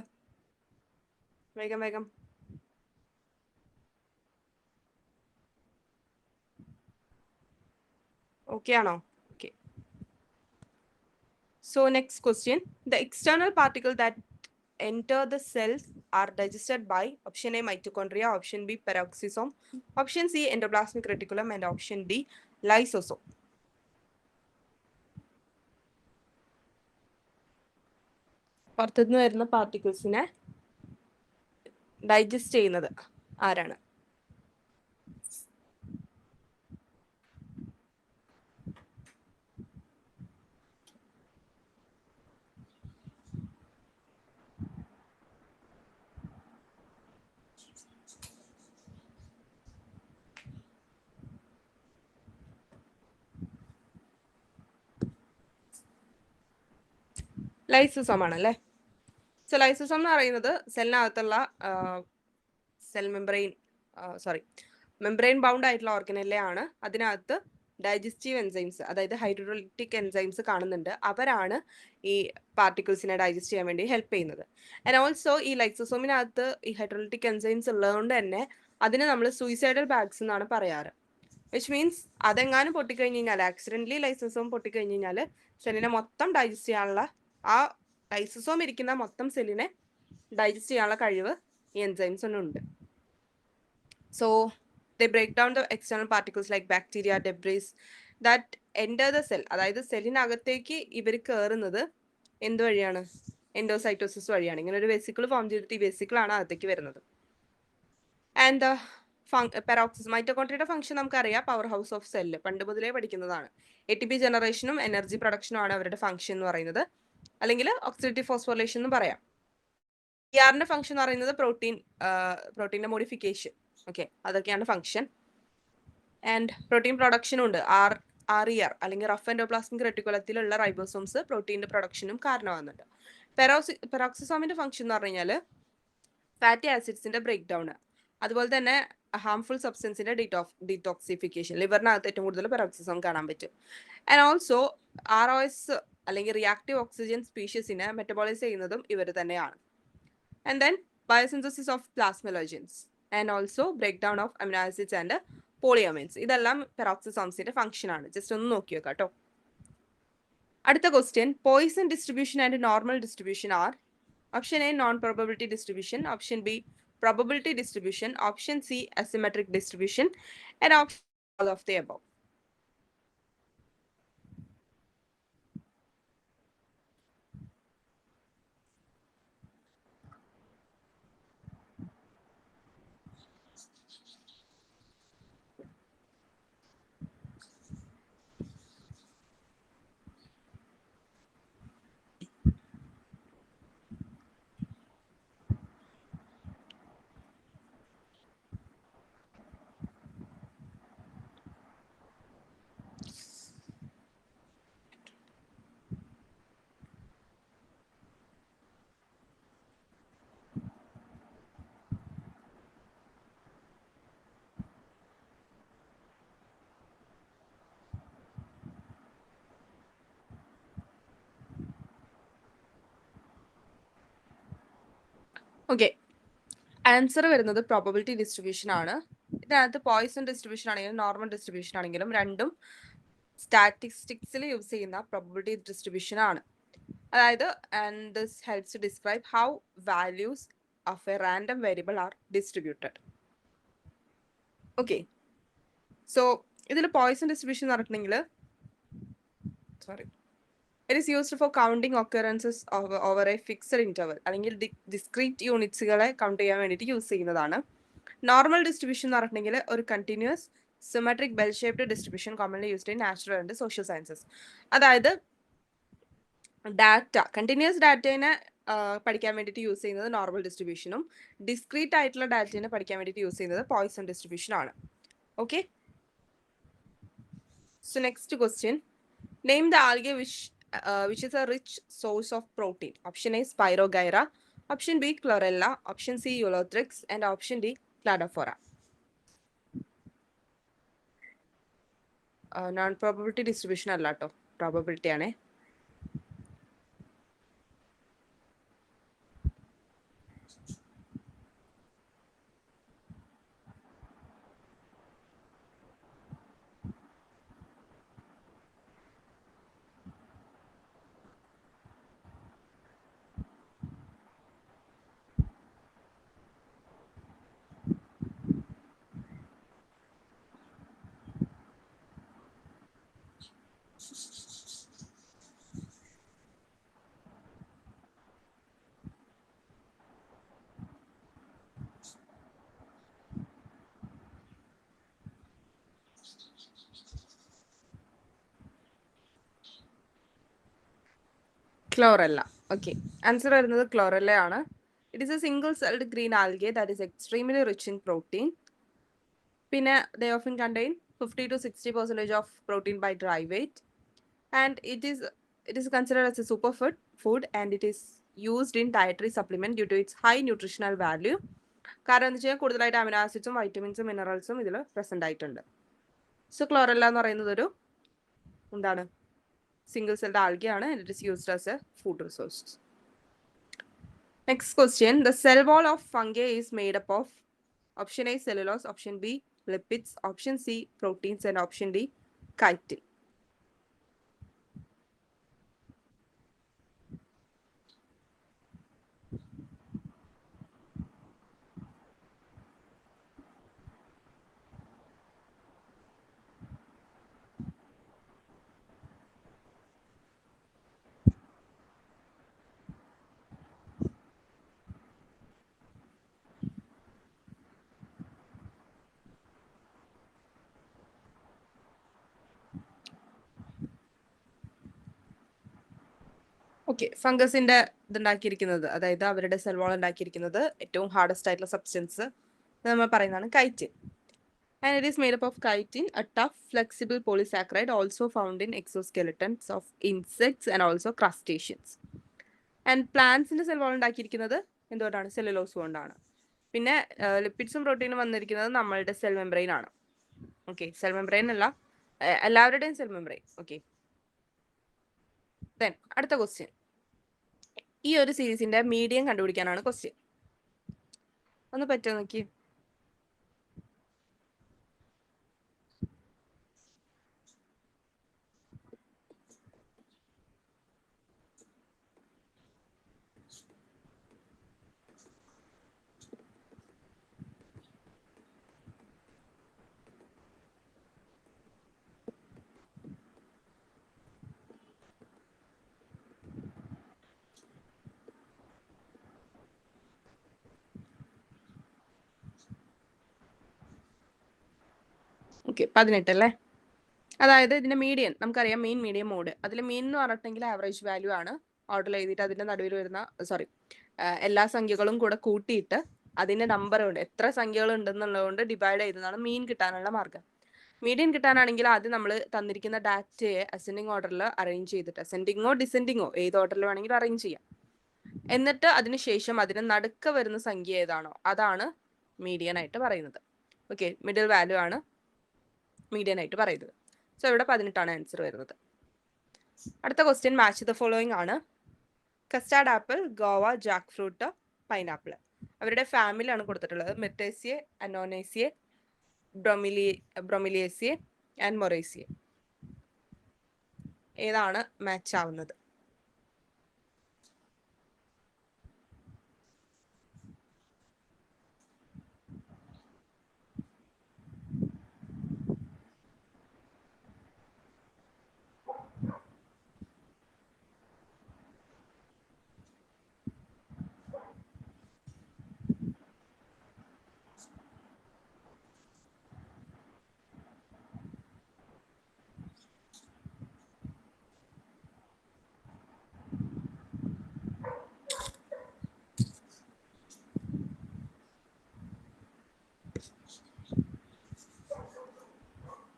വേഗം വേഗം. ഓക്കെ ആണോ? Okay. So next question, the external particle that enter the cells are digested by option A mitochondria, option B peroxisome, option C endoplasmic reticulum, and option D lysosome. പുറത്തുനിന്ന് വരുന്ന പാർട്ടിക്കിൾസിനെ digest ചെയ്യുന്നത് ആരാണ്? Lysosome ആണല്ലേ. So lysosome എന്ന് പറയുന്നത് സെല്ലിനകത്തുള്ള membrane bound ആയിട്ടുള്ള ഓർഗനല്ലേ ആണ്. അതിനകത്ത് ഡൈജസ്റ്റീവ് എൻസൈംസ്, അതായത് ഹൈഡ്രോളിറ്റിക് എൻസൈംസ് കാണുന്നുണ്ട്. അവരാണ് ഈ പാർട്ടിക്കിൾസിനെ ഡൈജസ്റ്റ് ചെയ്യാൻ വേണ്ടി ഹെൽപ്പ് ചെയ്യുന്നത്. ആൻഡ് ഓൾസോ ഈ ലൈസോസോമിനകത്ത് ഈ ഹൈഡ്രോളിറ്റിക് എൻസൈംസ് ഉള്ളതുകൊണ്ട് തന്നെ അതിന് നമ്മൾ സൂയിസൈഡൽ ബാഗ്സ് എന്നാണ് പറയാറ്. വിച്ച് മീൻസ് അതെങ്ങാനും പൊട്ടിക്കഴിഞ്ഞ് കഴിഞ്ഞാൽ, ആക്സിഡന്റലി ലൈസോസോം പൊട്ടിക്കഴിഞ്ഞ് കഴിഞ്ഞാൽ സെല്ലിനെ മൊത്തം ഡൈജസ്റ്റ് ചെയ്യാനുള്ള, ആ ലൈസോസോം ഇരിക്കുന്ന മൊത്തം സെല്ലിനെ ഡൈജസ്റ്റ് ചെയ്യാനുള്ള കഴിവ് ഈ എൻസൈംസിനുണ്ട്. So they break down the external particles like bacteria, debris that enter the cell. അതായത് സെല്ലിനകത്തേക്ക് ഇവർ കയറുന്നത് എന്ത് വഴിയാണ്? എൻഡോസൈറ്റോസിസ് വഴിയാണ്. ഇങ്ങനെ ഒരു വെസിക്കിൾ ഫോം ചെയ്തിട്ട് ഈ വെസിക്കിളാണ് അകത്തേക്ക് വരുന്നത്. ആൻഡ് പെറോക്സിസ്, മൈറ്റോകോൺട്രിയയുടെ ഫംഗ്ഷൻ നമുക്കറിയാം, പവർ ഹൗസ് ഓഫ് സെല്ല്, പണ്ട് മുതലേ പഠിക്കുന്നതാണ്. ATP ജനറേഷനും എനർജി പ്രൊഡക്ഷനും ആണ് അവരുടെ ഫംഗ്ഷൻ എന്ന് പറയുന്നത്, അല്ലെങ്കിൽ ഓക്സിഡേറ്റീവ് ഫോസ്ഫോറിലേഷൻ എന്ന് പറയാം. ERന്റെ ഫംഗ്ഷൻ എന്ന് പറയുന്നത് പ്രോട്ടീന്റെ മോഡിഫിക്കേഷൻ. ഓക്കെ, അതൊക്കെയാണ് ഫംഗ്ഷൻ. ആൻഡ് പ്രോട്ടീൻ പ്രൊഡക്ഷനും ഉണ്ട്. RER അല്ലെങ്കിൽ റഫ് എൻഡോപ്ലാസ്മിക് റെറ്റിക്കുലത്തിലുള്ള റൈബോസോംസ് പ്രോട്ടീന്റെ പ്രൊഡക്ഷനും കാരണമാകുന്നുണ്ട്. പെറോക്സിസോമിന്റെ ഫംഗ്ഷൻ എന്ന് പറഞ്ഞു കഴിഞ്ഞാൽ ഫാറ്റി ആസിഡ്സിന്റെ ബ്രേക്ക് ഡൗൺ, അതുപോലെ തന്നെ ഹാംഫുൾ സബ്സ്റ്റൻസിന്റെ ഡീടോക്സിഫിക്കേഷൻ. ലിവറിനകത്ത് ഏറ്റവും കൂടുതൽ പെറോക്സിസം കാണാൻ പറ്റും. ആൻഡ് ഓൾസോ ROS അല്ലെങ്കിൽ റിയാക്റ്റീവ് ഓക്സിജൻ സ്പീഷീസിനെ മെറ്റബോളൈസ് ചെയ്യുന്നതും ഇവർ തന്നെയാണ്. And then biosynthesis of plasmalogens and also break down of amino acids and polyamines. ഇതെല്ലാം പെറോക്സിസോംസിന്റെ ഫംഗ്ഷൻ ആണ്. ജസ്റ്റ് ഒന്ന് നോക്കി വെക്കാം കേട്ടോ. അടുത്ത question, Poisson distribution and normal distribution are option A non probability distribution, option B probability distribution, option C asymmetric distribution, and option all of the above. Okay, answer വരുന്നത് probability distribution ആണ്. ഇതിനകത്ത് Poisson distribution ആണെങ്കിലും normal distribution ആണെങ്കിലും രണ്ടും സ്റ്റാറ്റിസ്റ്റിക്സിൽ use ചെയ്യുന്ന probability distribution ആണ്. അതായത് and this helps to describe how values of a random variable are distributed. Okay, so ഇതിൽ പോയിസൺ ഡിസ്ട്രിബ്യൂഷൻ നടക്കണമെങ്കിൽ it is used for counting occurrences over a fixed interval, അല്ലെങ്കിൽ discrete യൂണിറ്റ്സുകളെ count ചെയ്യാൻ വേണ്ടിയിട്ട് use ചെയ്യുന്നതാണ്. Normal distribution എന്ന് പറഞ്ഞിട്ടുണ്ടെങ്കിൽ ഒരു continuous symmetric bell shaped distribution commonly used in natural and social sciences. അതായത് ഡാറ്റ, കണ്ടിന്യൂസ് ഡാറ്റേനെ പഠിക്കാൻ വേണ്ടിയിട്ട് യൂസ് ചെയ്യുന്നത് നോർമൽ ഡിസ്ട്രിബ്യൂഷനും ഡിസ്ക്രീറ്റ് ആയിട്ടുള്ള ഡാറ്റേനെ പഠിക്കാൻ വേണ്ടിയിട്ട് യൂസ് ചെയ്യുന്നത് പോയിസൺ ഡിസ്ട്രിബ്യൂഷൻ ആണ്. Okay, so next question, name the algae which is a rich source of protein. Option A Spirogyra, option B Chlorella, option C Ulothrix, and option D Cladophora. Non probability distribution alla to, probability aane. Chlorella. Okay, answer വരുന്നത് Chlorella ആണ്. It is a single-celled green algae that is extremely rich in protein. പിന്നെ they often contain 50 to 60% of protein by dry weight, and it is considered as a superfood and it is used in dietary supplement due to its high nutritional value. കാരണം എന്താ വെച്ചാൽ കൂടുതലായിട്ട് amino ആസിഡ്സും വൈറ്റമിൻസും മിനറൽസും ഇതിൽ present ആയിട്ടുണ്ട്. So chlorella എന്ന് പറയുന്നത് ഒരു എന്താണ് സിംഗിൾ സെൽഡ് ആൽഗെ ആണ്, and it is used as a food resource. Next question, the cell wall of fungi is made up of option A cellulose, option B lipids, option C proteins, and option D chitin. Okay, ഫംഗസിന്റെ ഇതുണ്ടാക്കിയിരിക്കുന്നത്, അതായത് അവരുടെ cell wall ഉണ്ടാക്കിയിരിക്കുന്നത് ഏറ്റവും hardest ആയിട്ടുള്ള substance നമ്മൾ പറയുന്നതാണ് chitin. And it is made up of chitin, a tough, flexible polysaccharide also found in exoskeletons of insects and also crustaceans. And പ്ലാന്റ്സിന്റെ സെൽ വാൾ ഉണ്ടാക്കിയിരിക്കുന്നത് എന്തുകൊണ്ടാണ്? സെല്ലുലോസ് കൊണ്ടാണ്. പിന്നെ ലിപ്പിഡ്സും പ്രോട്ടീനും വന്നിരിക്കുന്നത് നമ്മളുടെ സെൽ മെംബ്രെയിൻ ആണ്. ഓക്കെ, സെൽ മെംബ്രെയിൻ അല്ല, എല്ലാവരുടെയും സെൽ മെംബ്രെയിൻ. ഓക്കെ, ദെൻ അടുത്ത ക്വസ്റ്റ്യൻ, ഈ ഒരു സീരീസിന്റെ മീഡിയം കണ്ടുപിടിക്കാനാണ് ക്വസ്റ്റ്യൻ. ഒന്ന് പറ്റുമോ നോക്കി? ഓക്കെ, 18 അല്ലേ? അതായത് ഇതിന്റെ മീഡിയൻ നമുക്കറിയാം, മീൻ, മീഡിയം, മോഡ്. അതിൽ മീൻ എന്ന് പറഞ്ഞിട്ടുണ്ടെങ്കിൽ ആവറേജ് വാല്യൂ ആണ്. ഓർഡർ എഴുതിയിട്ട് അതിന്റെ നടുവിൽ വരുന്ന എല്ലാ സംഖ്യകളും കൂടെ കൂട്ടിയിട്ട് അതിന്റെ നമ്പർ കൊണ്ട് എത്ര സംഖ്യകൾ ഉണ്ടെന്നുള്ളതുകൊണ്ട് ഡിവൈഡ് ചെയ്തതാണ് മീൻ കിട്ടാനുള്ള മാർഗം. മീഡിയൻ കിട്ടാനാണെങ്കിൽ ആദ്യം നമ്മൾ തന്നിരിക്കുന്ന ഡാറ്റയെ അസെൻഡിങ് ഓർഡറിൽ അറേഞ്ച് ചെയ്തിട്ട്, അസെൻഡിങ്ങോ ഡിസെൻഡിങ്ങോ ഏത് ഓർഡറിൽ വേണമെങ്കിലും അറേഞ്ച് ചെയ്യാം. എന്നിട്ട് അതിനുശേഷം അതിന് നടുക്ക് വരുന്ന സംഖ്യ ഏതാണോ അതാണ് മീഡിയൻ ആയിട്ട് പറയുന്നത്. ഓക്കെ, മിഡിൽ വാല്യൂ ആണ് മീഡിയൻ ആയിട്ട് പറയുന്നത്. സോ ഇവിടെ 18 ആൻസർ വരുന്നത്. അടുത്ത ക്വസ്റ്റ്യൻ മാച്ച് ദ ഫോളോയിങ് ആണ്. Custard apple, Goa, Jack fruit, pineapple. അവരുടെ ഫാമിലിയാണ് കൊടുത്തിട്ടുള്ളത്. മെർട്ടേസിയെ, അനോനേസിയെ, ബ്രൊമിലിയേസിയെ ആൻഡ് മൊറേസിയെ. ഏതാണ് മാച്ച് ആവുന്നത്?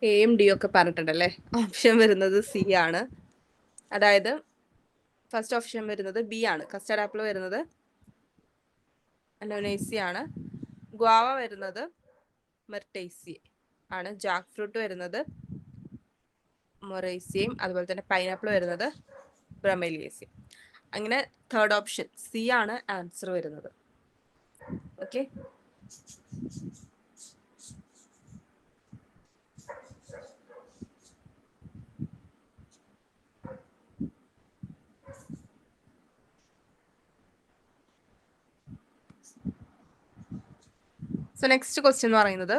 എയും ഡി ഒക്കെ പറഞ്ഞിട്ടുണ്ടല്ലേ. ഓപ്ഷൻ വരുന്നത് സി ആണ്. അതായത് ഫസ്റ്റ് ഓപ്ഷൻ വരുന്നത് ബി ആണ്. കസ്റ്റർഡ് ആപ്പിൾ വരുന്നത് അനോനേസി ആണ്. ഗ്വാവ വരുന്നത് മെർട്ടേസി ആണ്. ജാക്ക് ഫ്രൂട്ട് വരുന്നത് മൊറേസിയും, അതുപോലെ തന്നെ പൈനാപ്പിൾ വരുന്നത് ബ്രൊമേലിയേസിയും. അങ്ങനെ തേർഡ് ഓപ്ഷൻ സി ആണ് ആൻസർ വരുന്നത്. ഓക്കെ, സോ നെക്സ്റ്റ് ക്വസ്റ്റ്യൻ എന്ന് പറയുന്നത്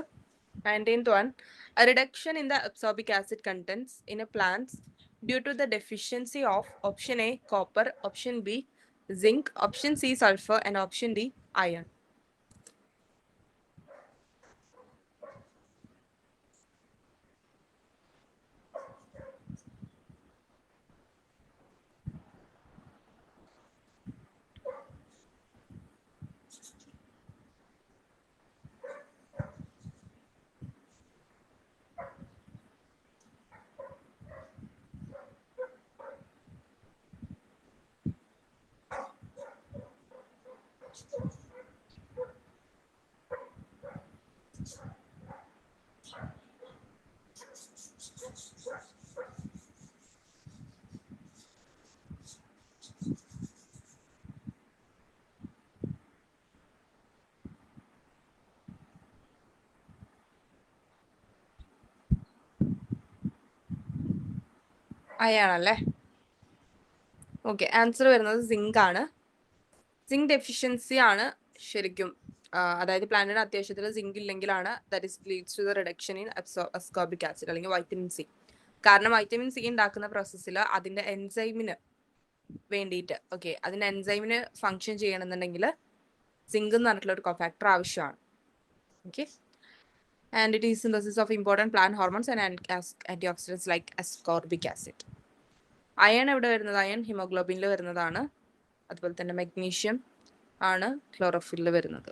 19th one. A reduction in the ascorbic acid contents in a plant due to the deficiency of option A copper, option B zinc, option C sulfur and option D iron. അയാണല്ലേ. Okay, answer വരുന്നത് zinc ആണ്. Zinc deficiency ആണ് ശരിക്കും, അതായത് പ്ലാന്റിന് അത്യാവശ്യത്തിൽ zinc ഇല്ലെങ്കിലാണ് that is leads to the reduction in ascorbic acid അല്ലെങ്കിൽ വൈറ്റമിൻ സി. കാരണം വൈറ്റമിൻ സി ഉണ്ടാക്കുന്ന പ്രോസസ്സിൽ അതിന്റെ എൻസൈമിന് വേണ്ടിയിട്ട്, ഓക്കെ, അതിന്റെ എൻസൈമിന് ഫങ്ഷൻ ചെയ്യണമെന്നുണ്ടെങ്കിൽ സിങ്ക് എന്ന് പറഞ്ഞിട്ടുള്ള ഒരു കോഫാക്ടർ ആവശ്യമാണ്. Okay, and it is synthesis of important plant hormones and antioxidants like ascorbic acid. Iron എവിടെ വരുന്നത്? അയൺ ഹിമോഗ്ലോബിനിൽ വരുന്നതാണ്. അതുപോലെ തന്നെ മെഗ്നീഷ്യം ആണ് ക്ലോറോഫില്ലിൽ വരുന്നത്.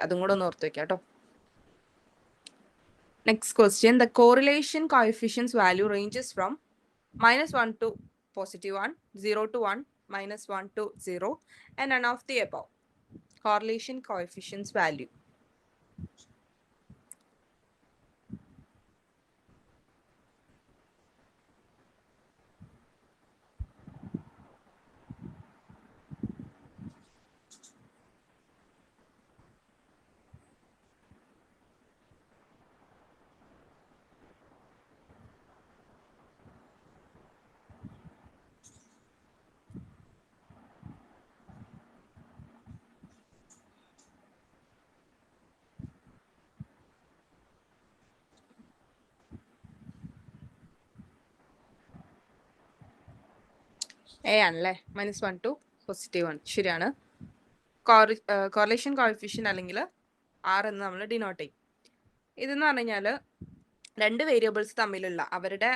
അതും കൂടെ ഒന്ന് ഓർത്ത് വെക്കാം കേട്ടോ. Next question. The correlation coefficients value ranges from -1 to +1, 0 to 1, -1 to 0 and none of the above. Correlation coefficients value. A ആണല്ലേ, -1 to +1. ശരിയാണ്. കോറിലേഷൻ കോഎഫിഷ്യൻ അല്ലെങ്കിൽ ആർ എന്ന് നമ്മൾ ഡിനോട്ട് ചെയ്യും. ഇതെന്ന് പറഞ്ഞു കഴിഞ്ഞാൽ രണ്ട് വേരിയബിൾസ് തമ്മിലുള്ള അവരുടെ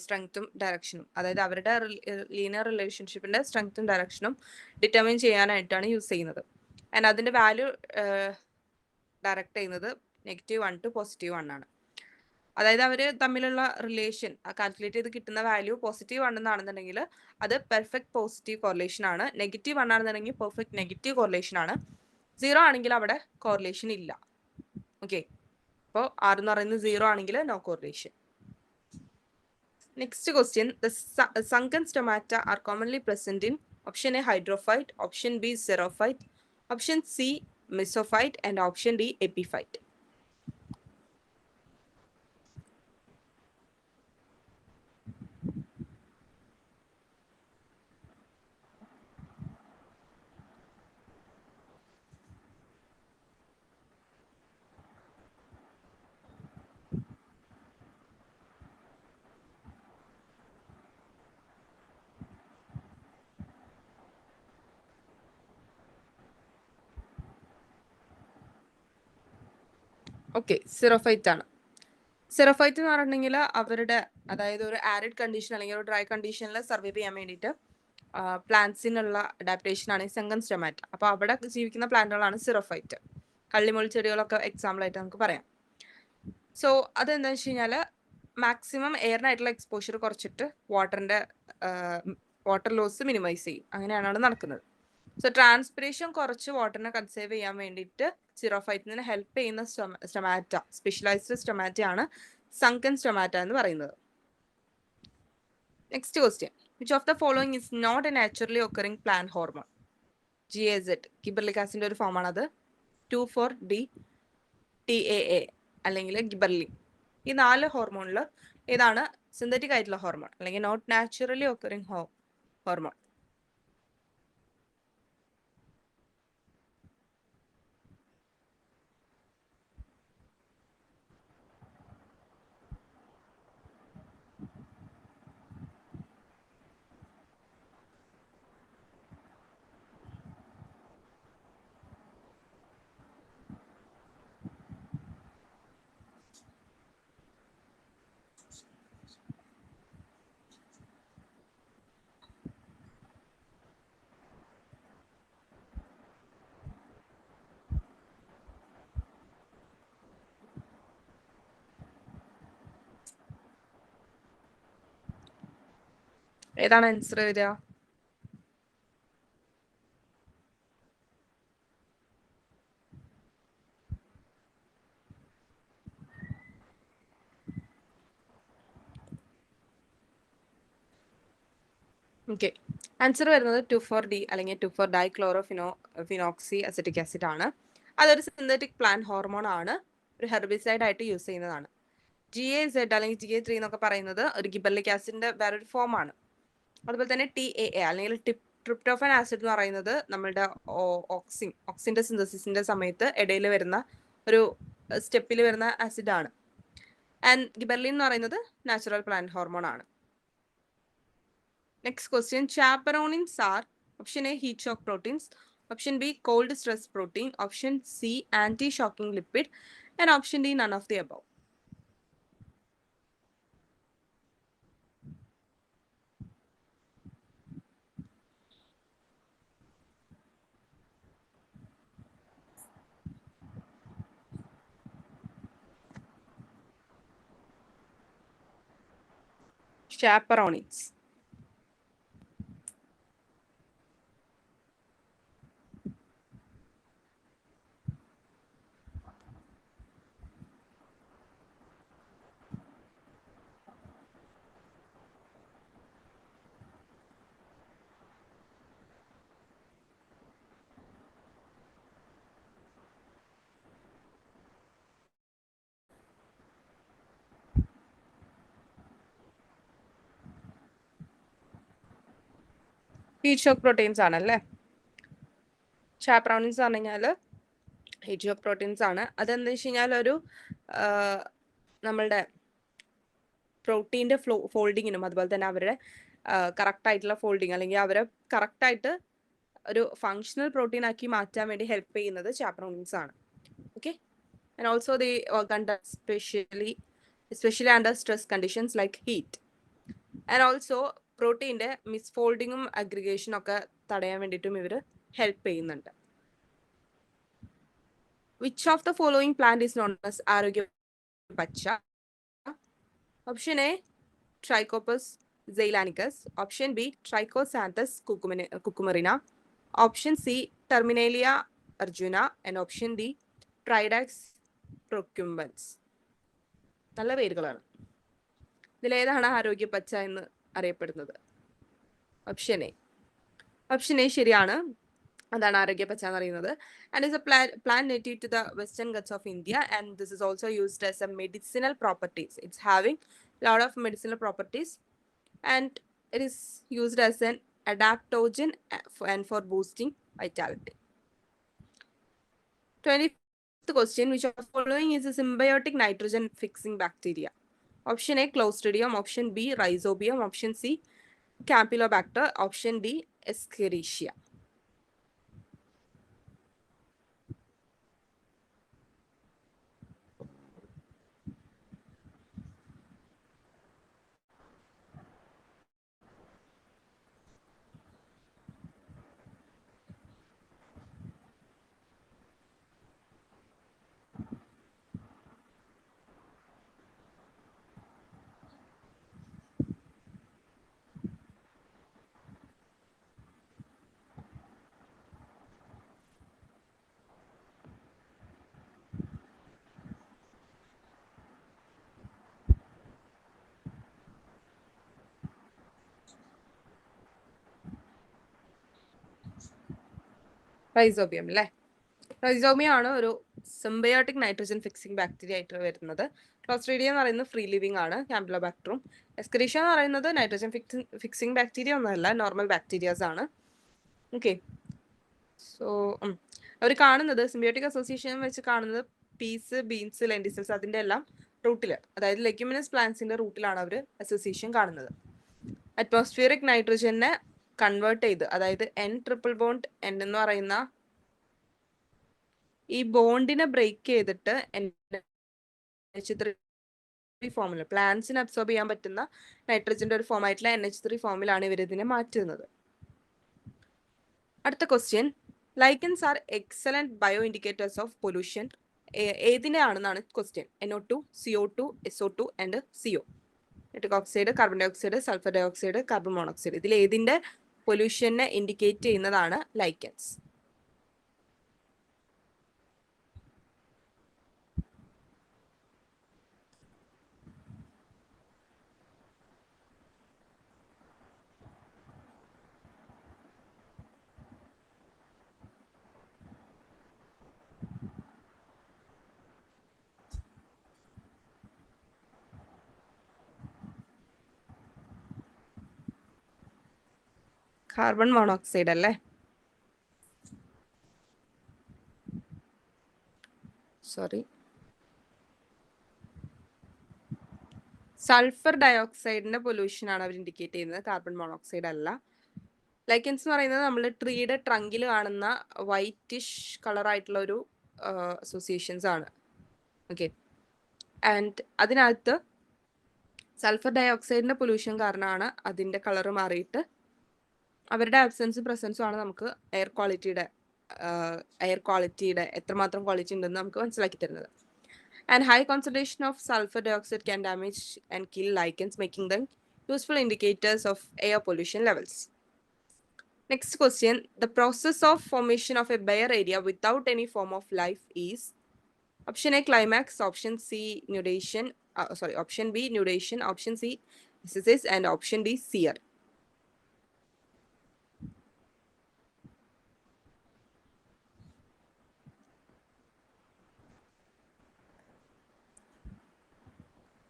സ്ട്രെങ്ത്തും ഡയറക്ഷനും, അതായത് അവരുടെ ലീനിയർ റിലേഷൻഷിപ്പിന്റെ സ്ട്രെങ്ത്തും ഡയറക്ഷനും ഡിറ്റർമിൻ ചെയ്യാനായിട്ടാണ് യൂസ് ചെയ്യുന്നത്. ആൻഡ് അതിന്റെ വാല്യൂ ഡയറക്റ്റ് ചെയ്യുന്നത് -1 to +1 ആണ്. അതായത് അവർ തമ്മിലുള്ള റിലേഷൻ കാൽക്കുലേറ്റ് ചെയ്ത് കിട്ടുന്ന വാല്യൂ +1 എന്നാണെന്നുണ്ടെങ്കിൽ അത് പെർഫെക്റ്റ് പോസിറ്റീവ് കോറിലേഷൻ ആണ്. -1 ആണെന്നുണ്ടെങ്കിൽ പെർഫെക്റ്റ് നെഗറ്റീവ് കോറിലേഷൻ ആണ്. 0 ആണെങ്കിൽ അവിടെ കോറിലേഷൻ ഇല്ല. ഓക്കെ, അപ്പോൾ ആർ എന്ന് പറയുന്നത് 0 ആണെങ്കിൽ no correlation. Next question. The sunken stomata are commonly present in option A hydrophyte, option B xerophyte, option C mesophyte, and option D, epiphyte. Okay, xerophyte ആണ്. Xerophyte എന്ന് പറഞ്ഞിട്ടുണ്ടെങ്കിൽ അവരുടെ, അതായത് ഒരു ആരിഡ് കണ്ടീഷൻ അല്ലെങ്കിൽ ഒരു ഡ്രൈ കണ്ടീഷനിൽ സർവൈവ് ചെയ്യാൻ വേണ്ടിയിട്ട് പ്ലാന്റ്സിനുള്ള അഡാപ്റ്റേഷൻ ആണ് സെങ്കൻ സ്റ്റൊമാറ്റ. അപ്പോൾ അവിടെ ജീവിക്കുന്ന പ്ലാന്റുകളാണ് സിറോഫൈറ്റ്. കള്ളിമുൾ ചെടികളൊക്കെ എക്സാമ്പിൾ ആയിട്ട് നമുക്ക് പറയാം. സോ അതെന്താ വെച്ച് കഴിഞ്ഞാൽ മാക്സിമം എയറിനായിട്ടുള്ള എക്സ്പോഷർ കുറച്ചിട്ട് വാട്ടർ ലോസ് മിനിമൈസ് ചെയ്യും. അങ്ങനെയാണ് അവിടെ നടക്കുന്നത്. സോ ട്രാൻസ്പിറേഷൻ കുറച്ച് വാട്ടറിനെ കൺസേർവ് ചെയ്യാൻ വേണ്ടിയിട്ട് സിറോഫൈറ്റിന് ഹെൽപ്പ് ചെയ്യുന്ന സ്റ്റൊമാറ്റ, സ്പെഷ്യലൈസ്ഡ് സ്റ്റൊമാറ്റ ആണ് സങ്കൻ സ്റ്റൊമാറ്റ എന്ന് പറയുന്നത്. Next question, which of the following is not a naturally occurring plant hormone? GAZ, gibberellic ആസിഡിന്റെ ഒരു ഫോം ആണത്. 2,4-D, TAA അല്ലെങ്കിൽ ഗിബർലിൻ. ഈ 4 ഹോർമോണിൽ ഏതാണ് സിന്തറ്റിക് ആയിട്ടുള്ള ഹോർമോൺ അല്ലെങ്കിൽ നോട്ട് നാച്ചുറലി ഒക്കറിംഗ് ഹോർമോൺ? ഏതാണ് ആൻസർ വരിക? ഓക്കെ, ആൻസർ വരുന്നത് 2,4-D അല്ലെങ്കിൽ 2,4-ഡൈക്ലോറോഫിനോക്സി അസറ്റിക് ആസിഡ് ആണ്. അതൊരു സിന്തറ്റിക് പ്ലാന്റ് ഹോർമോൺ ആണ്. ഒരു ഹെർബിസൈഡ് ആയിട്ട് യൂസ് ചെയ്യുന്നതാണ്. GAZ അല്ലെങ്കിൽ GA3 എന്നൊക്കെ പറയുന്നത് ഒരു ഗിബർലിക് ആസിഡിന്റെ വേറൊരു ഫോം ആണ്. അതുപോലെ തന്നെ TAA അല്ലെങ്കിൽ ട്രിപ്റ്റോഫൻ ആസിഡ് എന്ന് പറയുന്നത് നമ്മളുടെ ഓക്സിന്റെ സിന്തസിസിന്റെ സമയത്ത് ഇടയിൽ വരുന്ന ഒരു സ്റ്റെപ്പിൽ വരുന്ന ആസിഡ് ആണ്. ആൻഡ് ഗിബർലിൻ എന്ന് പറയുന്നത് നാച്ചുറൽ പ്ലാന്റ് ഹോർമോൺ ആണ്. Next question, chaperonins are option A, heat shock proteins, option B, cold stress protein, option C, anti-shocking lipid, and option D, none of the above. Chaperonins. Heat shock proteins ആണല്ലേ. ചാപ്രോണിൻസ് പറഞ്ഞു കഴിഞ്ഞാൽ heat shock proteins ആണ്. അതെന്താ വെച്ച് കഴിഞ്ഞാൽ ഒരു നമ്മളുടെ പ്രോട്ടീൻ്റെ ഫോൾഡിങ്ങിനും അതുപോലെ തന്നെ അവരുടെ കറക്റ്റ് ആയിട്ടുള്ള ഫോൾഡിങ് അല്ലെങ്കിൽ അവരെ കറക്റ്റായിട്ട് ഒരു ഫങ്ഷണൽ പ്രോട്ടീൻ ആക്കി മാറ്റാൻ വേണ്ടി ഹെൽപ്പ് ചെയ്യുന്നത് ചാപ്രോണിൻസ് ആണ്. Okay, and also they conduct especially under stress conditions like heat. And also പ്രോട്ടീൻ്റെ മിസ്ഫോൾഡിങ്ങും അഗ്രിഗേഷനും ഒക്കെ തടയാൻ വേണ്ടിയിട്ടും ഇവർ ഹെൽപ്പ് ചെയ്യുന്നുണ്ട്. Which of the following plant is known as Arogya Pacha? Option A, Trichopus zeylanicus, option B, Trichosanthes cucumerina, option C, Terminalia arjuna, and option D, Tridax procumbens. നല്ല പേരുകളാണ്. ഇതിലേതാണ് ആരോഗ്യ പച്ച എന്ന് അറിയപ്പെടുന്നത്? ഓപ്ഷൻ എ ശരിയാണ്. അതാണ് ആരോഗ്യപച്ച എന്ന് പറയുന്നത്. And is A plant native to the western ghats of India, and this is also used as a medicinal properties. It's having a lot of medicinal properties, and it is used as an adaptogen and for boosting vitality. 20th question, which of the following is a symbiotic nitrogen fixing bacteria? Option A, Clostridium. Option B, Rhizobium. Option C, Campylobacter. Option D, Escherichia. Rhizobium അല്ലേ? Rhizobium ആണ് ഒരു symbiotic nitrogen fixing bacteria ആയിട്ട് വരുന്നത്. Clostridium എന്ന് പറയുന്നത് free living ആണ്, ക്യാമ്പിലോബാക്ടറും. എസ്കരീഷ്യ എന്ന് പറയുന്നത് നൈട്രജൻ ഫിക്സിംഗ് ബാക്ടീരിയ ഒന്നുമല്ല, നോർമൽ ബാക്ടീരിയാസ് ആണ്. ഓക്കെ, സോ അവർ കാണുന്നത് സിംബയോട്ടിക് അസോസിയേഷൻ വെച്ച് കാണുന്നത് പീസ്, ബീൻസ്, ലെൻറ്റിസിൽസ് അതിൻ്റെ എല്ലാം റൂട്ടിൽ, അതായത് ലെഗ്യുമിനസ് പ്ലാന്റ്സിന്റെ റൂട്ടിലാണ് അവർ അസോസിയേഷൻ കാണുന്നത്. അറ്റ്മോസ്ഫിയറിക് നൈട്രജനെ കൺവേർട്ട് ചെയ്ത്, അതായത് N ട്രിപ്പിൾ ബോണ്ട് N എന്ന് പറയുന്ന ഈ ബോണ്ടിനെ ബ്രേക്ക് ചെയ്തിട്ട് NH3 ഫോമിൽ പ്ലാന്റ്സിന് അബ്സോർബ് ചെയ്യാൻ പറ്റുന്ന നൈട്രജന്റെ ഒരു ഫോം ആയിട്ടുള്ള NH3 ഫോമിലാണ് ഇവർ ഇതിനെ മാറ്റുന്നത്. അടുത്ത question, lichens are excellent bioindicators of pollution. ഏതിന്റെ ആണെന്നാണ് question. NO2, CO2, SO2 and CO. Nitric oxide, carbon dioxide, sulphur dioxide, carbon monoxide, ഇതിൽ ഏതിന്റെ പൊല്യൂഷനെ ഇൻഡിക്കേറ്റ് ചെയ്യുന്നതാണ് ലൈക്കൻസ്? കാർബൺ മോണോക്സൈഡ് അല്ലേ? സോറി, സൾഫർ ഡയോക്സൈഡിന്റെ പൊല്യൂഷൻ ആണ് അവർ ഇൻഡിക്കേറ്റ് ചെയ്യുന്നത്, കാർബൺ മോണോക്സൈഡ് അല്ല. ലൈക്കൻസ് എന്ന് പറയുന്നത് നമ്മൾ ട്രീയുടെ ട്രങ്കിൽ കാണുന്ന വൈറ്റിഷ് കളർ ആയിട്ടുള്ള ഒരു അസോസിയേഷൻസ് ആണ്. ഓക്കെ, ആൻഡ് അതിനകത്ത് സൾഫർ ഡയോക്സൈഡിന്റെ പൊല്യൂഷൻ കാരണമാണ് അതിന്റെ കളർ മാറിയിട്ട് അവരുടെ ആബ്സെൻസും പ്രസൻസും ആണ് നമുക്ക് എയർ ക്വാളിറ്റിയുടെ എത്രമാത്രം ക്വാളിറ്റി ഉണ്ടെന്ന് നമുക്ക് മനസ്സിലാക്കി തരുന്നത്. And high concentration of sulphur dioxide can damage and kill lichens, making them useful indicators of air pollution levels. Next question, the process of formation of A bare area without any form of life is? Option A, climax. Option C, nudation. Option B, nudation. Option C, synthesis, and option D, sear.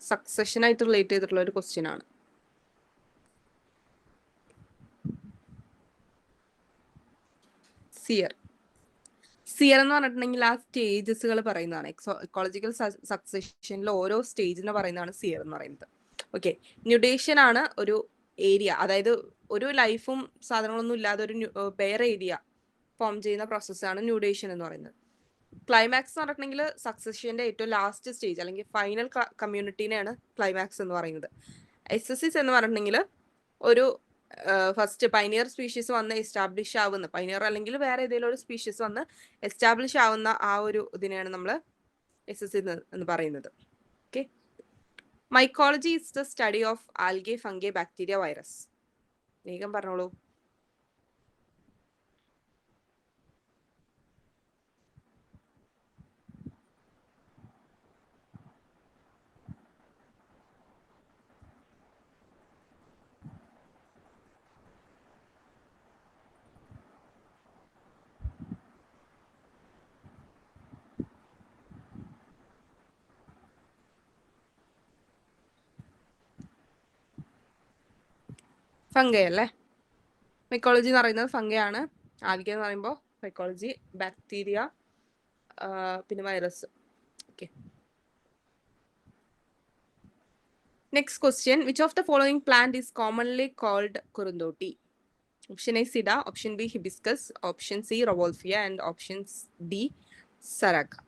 Succession ആയിട്ട് relate ചെയ്തിട്ടുള്ള ഒരു question ആണ്. സിയർ എന്ന് പറഞ്ഞിട്ടുണ്ടെങ്കിൽ ആ സ്റ്റേജസുകൾ പറയുന്നതാണ്. Ecological സക്സഷനിൽ ഓരോ സ്റ്റേജിനെ പറയുന്നതാണ് സിയർ എന്ന് പറയുന്നത്. ഓക്കെ, ന്യൂഡേഷൻ ആണ് ഒരു ഏരിയ, അതായത് ഒരു ലൈഫും സാധനങ്ങളൊന്നും ഇല്ലാതെ ഒരു ബെയർ ഏരിയ ഫോം ചെയ്യുന്ന പ്രോസസ്സാണ് ന്യൂഡേഷൻ എന്ന് പറയുന്നത്. ക്ലൈമാക്സ് എന്ന് പറഞ്ഞിട്ടുണ്ടെങ്കിൽ സക്സഷന്റെ ഏറ്റവും ലാസ്റ്റ് സ്റ്റേജ് അല്ലെങ്കിൽ ഫൈനൽ കമ്മ്യൂണിറ്റീനെയാണ് ക്ലൈമാക്സ് എന്ന് പറയുന്നത്. എസ്എസിസ് എന്ന് പറഞ്ഞിട്ടുണ്ടെങ്കിൽ ഒരു ഫസ്റ്റ് പൈനിയർ സ്പീഷീസ് വന്ന് എസ്റ്റാബ്ലിഷ് ആവുന്ന, പൈനിയർ അല്ലെങ്കിൽ വേറെ ഏതെങ്കിലും ഒരു സ്പീഷീസ് വന്ന് എസ്റ്റാബ്ലിഷ് ആവുന്ന ആ ഒരു ഇതിനെയാണ് നമ്മൾ എസ്എസ് എന്ന് പറയുന്നത്. Okay, mycology is the study of algae, fungi, bacteria, virus. വേഗം പറഞ്ഞോളൂ. ഫംഗൈ അല്ലേ? മൈക്കോളജി എന്ന് പറയുന്നത് ഫംഗൈ ആണ്. ആൽഗെ എന്ന് പറയുമ്പോൾ മൈക്കോളജി, ബാക്ടീരിയ, പിന്നെ virus. Okay. Next question. Which of the following plant is commonly called kurundoti? Option A, Sida. Option B, hibiscus. Option C, Revolvia. And option D, Saraka.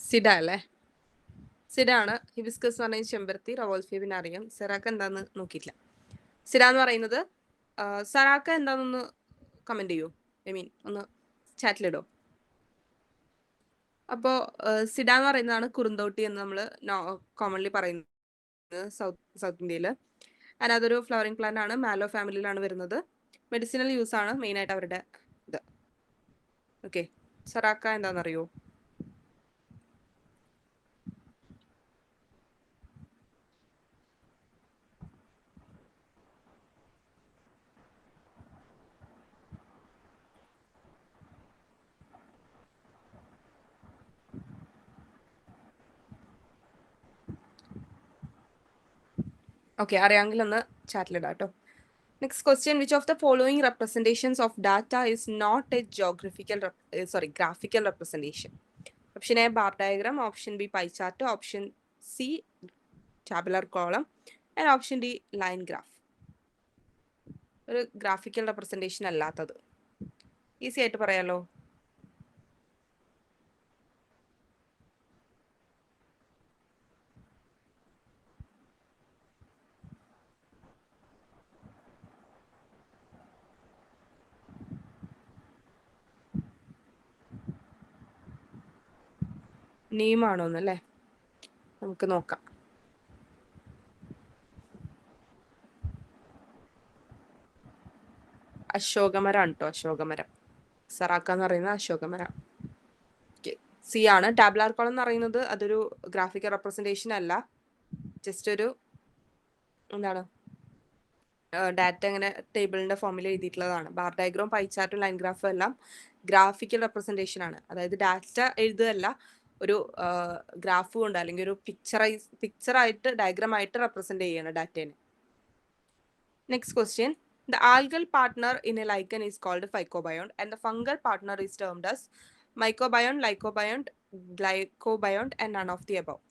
സിഡ അല്ലേ? സിഡ ആണ്. Hibiscus എന്ന് പറഞ്ഞാൽ ചെമ്പരത്തി, റവോൾഫിയ പിന്നെ അറിയാം. സെറാക്ക എന്താന്ന് നോക്കിയിട്ടില്ല. സിഡ എന്ന് പറയുന്നത് സറാക്ക എന്താണെന്ന് കമന്റ് ചെയ്യൂ. ഐ മീൻ ഒന്ന് ചാറ്റിലിടോ. അപ്പോൾ സിഡ എന്ന് പറയുന്നതാണ് കുറുന്തോട്ടി എന്ന് നമ്മൾ കോമൺലി പറയുന്നത് സൗത്ത് ഇന്ത്യയിൽ. ആൻഡ് അതൊരു ഫ്ലവറിംഗ് പ്ലാന്റ് ആണ്. മാലോ ഫാമിലിയിലാണ് വരുന്നത്. മെഡിസിനൽ യൂസ് ആണ് മെയിൻ ആയിട്ട് അവരുടെ ഇത്. ഓക്കെ. സറാക്ക എന്താണെന്നറിയോ? ഓക്കെ, അറിയാമെങ്കിൽ ഒന്ന് ചാറ്റിലിടാം കേട്ടോ. Next question. Which of the following representations of data is not a graphical representation? Option A, bar diagram. Option B, pie chart. Option C, tabular column. And option D, line graph. ഒരു graphical representation അല്ലാത്തത്. Easy ആയിട്ട് പറയാലോ. നെയിമാണോന്നല്ലേ? നമുക്ക് നോക്കാം. അശോകമരം ആണ് കേട്ടോ. അശോകമരം. സറാക്ക എന്ന് പറയുന്നത് അശോകമരം. സി ആണ്. ടാബ്ലാർ കോളം എന്ന് പറയുന്നത് അതൊരു ഗ്രാഫിക്കൽ റെപ്രസെൻറ്റേഷൻ അല്ല. ജസ്റ്റ് ഒരു എന്താണ് ഡാറ്റ ഇങ്ങനെ ടേബിളിന്റെ ഫോമിൽ എഴുതിയിട്ടുള്ളതാണ്. ബാർ ഡയഗ്രാം, പൈ ചാർട്ടും ലൈൻ ഗ്രാഫും എല്ലാം ഗ്രാഫിക്കൽ റെപ്രസെൻറ്റേഷൻ ആണ്. അതായത് ഡാറ്റ എഴുതുകയല്ല, ഒരു ഗ്രാഫ് കൊണ്ട് അല്ലെങ്കിൽ ഒരു പിക്ചറായിട്ട് ഡയഗ്രാം ആയിട്ട് റെപ്രസെന്റ് ചെയ്യണം ഡാറ്റേനെ. Next question. The algal partner in a lichen is called phycobiont and the fungal partner is termed as mycobiont, lycobiont, glycobiont and none of the above.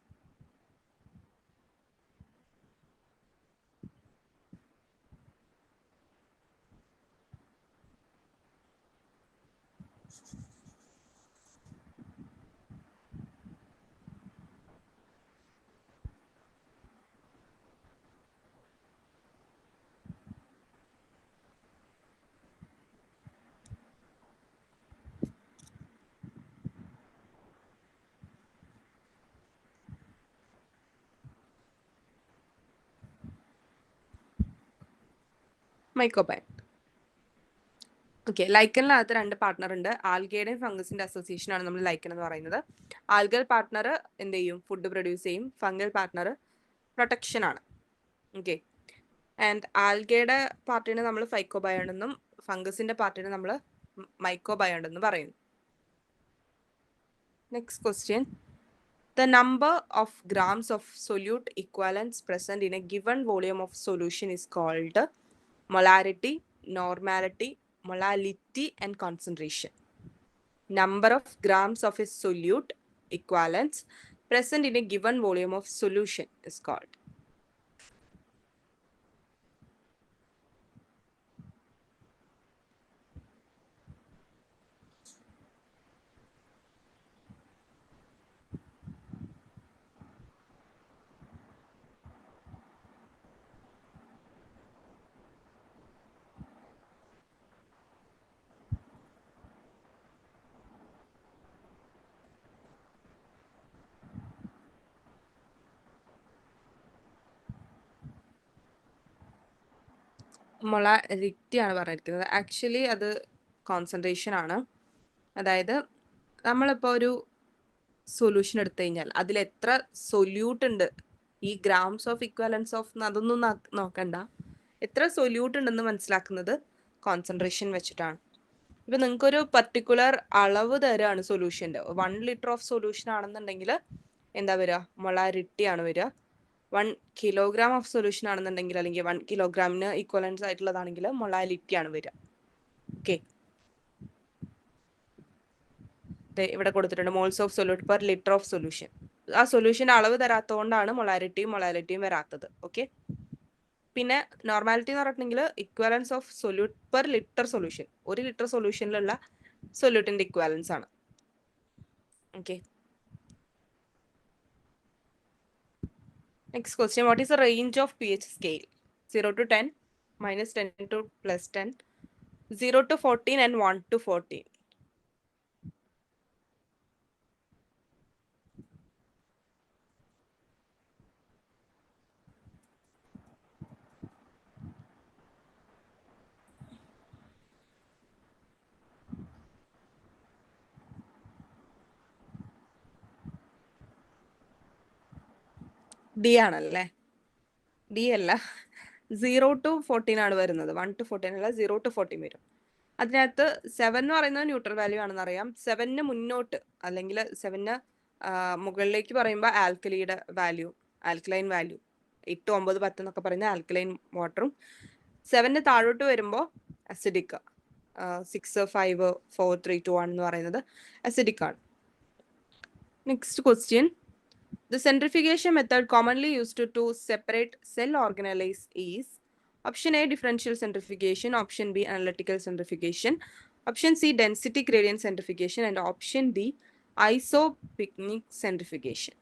Mycobiont. Okay. ലൈക്കനിനകത്ത് രണ്ട് partner ഉണ്ട്. ആൽഗയുടെയും ഫംഗസിന്റെ association ആണ് നമ്മൾ ലൈക്കൻ എന്ന് പറയുന്നത്. Algal partner എന്ത് ചെയ്യും? Food produce ചെയ്യും. ഫംഗൽ പാർട്ട്ണർ പ്രൊട്ടക്ഷൻ ആണ്. ഓക്കെ. ആൻഡ് ആൽഗയുടെ പാർട്ടിനെ നമ്മൾ ഫൈക്കോബയോണ്ട് എന്നും ഫംഗസിന്റെ പാർട്ടിനെ നമ്മൾ മൈക്കോബയോണ്ട് എന്ന് പറയുന്നു. Next question. The number of grams of solute equivalents present in a given volume of solution is called molarity, normality, molality, and concentration. Number of grams of a solute equivalents present in a given volume of solution is called. Molarity ആണ് പറഞ്ഞിരിക്കുന്നത്. Actually അത് concentration ആണ്. അതായത് നമ്മളിപ്പോൾ ഒരു solution എടുത്തു കഴിഞ്ഞാൽ അതിൽ എത്ര സൊല്യൂട്ട് ഉണ്ട്, ഈ ഗ്രാംസ് ഓഫ് ഇക്വലൻസ് ഓഫ് അതൊന്നും നോക്കണ്ട, എത്ര സൊല്യൂട്ട് ഉണ്ടെന്ന് മനസ്സിലാക്കുന്നത് കോൺസെൻട്രേഷൻ വെച്ചിട്ടാണ്. ഇപ്പൊ നിങ്ങൾക്കൊരു പർട്ടിക്കുലർ അളവ് തരാണ് സൊല്യൂഷൻ്റെ. 1 ലിറ്റർ ഓഫ് സൊല്യൂഷൻ ആണെന്നുണ്ടെങ്കിൽ എന്താ വരിക, മൊളാരിറ്റി ആണ് വരിക. 1 കിലോഗ്രാം ഓഫ് സൊല്യൂഷൻ ആണെന്നുണ്ടെങ്കിൽ, അല്ലെങ്കിൽ 1 കിലോഗ്രാമിന് ഇക്വലൻസ് ആയിട്ടുള്ളതാണെങ്കിൽ മൊളാലിറ്റി ആണ് വരിക. ഓക്കെ, ഇവിടെ കൊടുത്തിട്ടുണ്ട് moles of solute per litre of solution. ആ സൊല്യൂഷന്റെ അളവ് തരാത്തതുകൊണ്ടാണ് മൊളാരിറ്റിയും വരാത്തത്. ഓക്കെ, പിന്നെ നോർമാലിറ്റി എന്ന് പറഞ്ഞിട്ടുണ്ടെങ്കിൽ equivalents of solute per litre solution, 1 litre സൊല്യൂഷനിലുള്ള സൊല്യൂട്ടിന്റെ ഇക്വലൻസ് ആണ്. Okay, next question, what is the range of pH scale? 0 to 10, -10 to +10, 0 to 14 and 1 to 14. D ആണല്ലേ? ഡി അല്ല, 0 to 14 ആണ് വരുന്നത്. 1 to 14 അല്ല, 0 to 14 വരും. അതിനകത്ത് 7 എന്ന് പറയുന്നത് ന്യൂട്രൽ വാല്യൂ ആണെന്ന് അറിയാം. 7ന് മുന്നോട്ട് അല്ലെങ്കിൽ 7ന് മുകളിലേക്ക് പറയുമ്പോൾ ആൽക്കലിയുടെ വാല്യൂ, ആൽക്കലൈൻ വാല്യൂ 8, 9, 10 എന്നൊക്കെ പറയുന്ന ആൽക്കലൈൻ വാട്ടറും, 7ന് താഴോട്ട് വരുമ്പോൾ അസിഡിക്, 6, 5, 4, 3, 2, 1 എന്ന് പറയുന്നത് അസിഡിക് ആണ്. Next question, the centrifugation method commonly used to separate cell organelles is option A differential centrifugation, option B analytical centrifugation, option C density gradient centrifugation, and option D isopycnic centrifugation.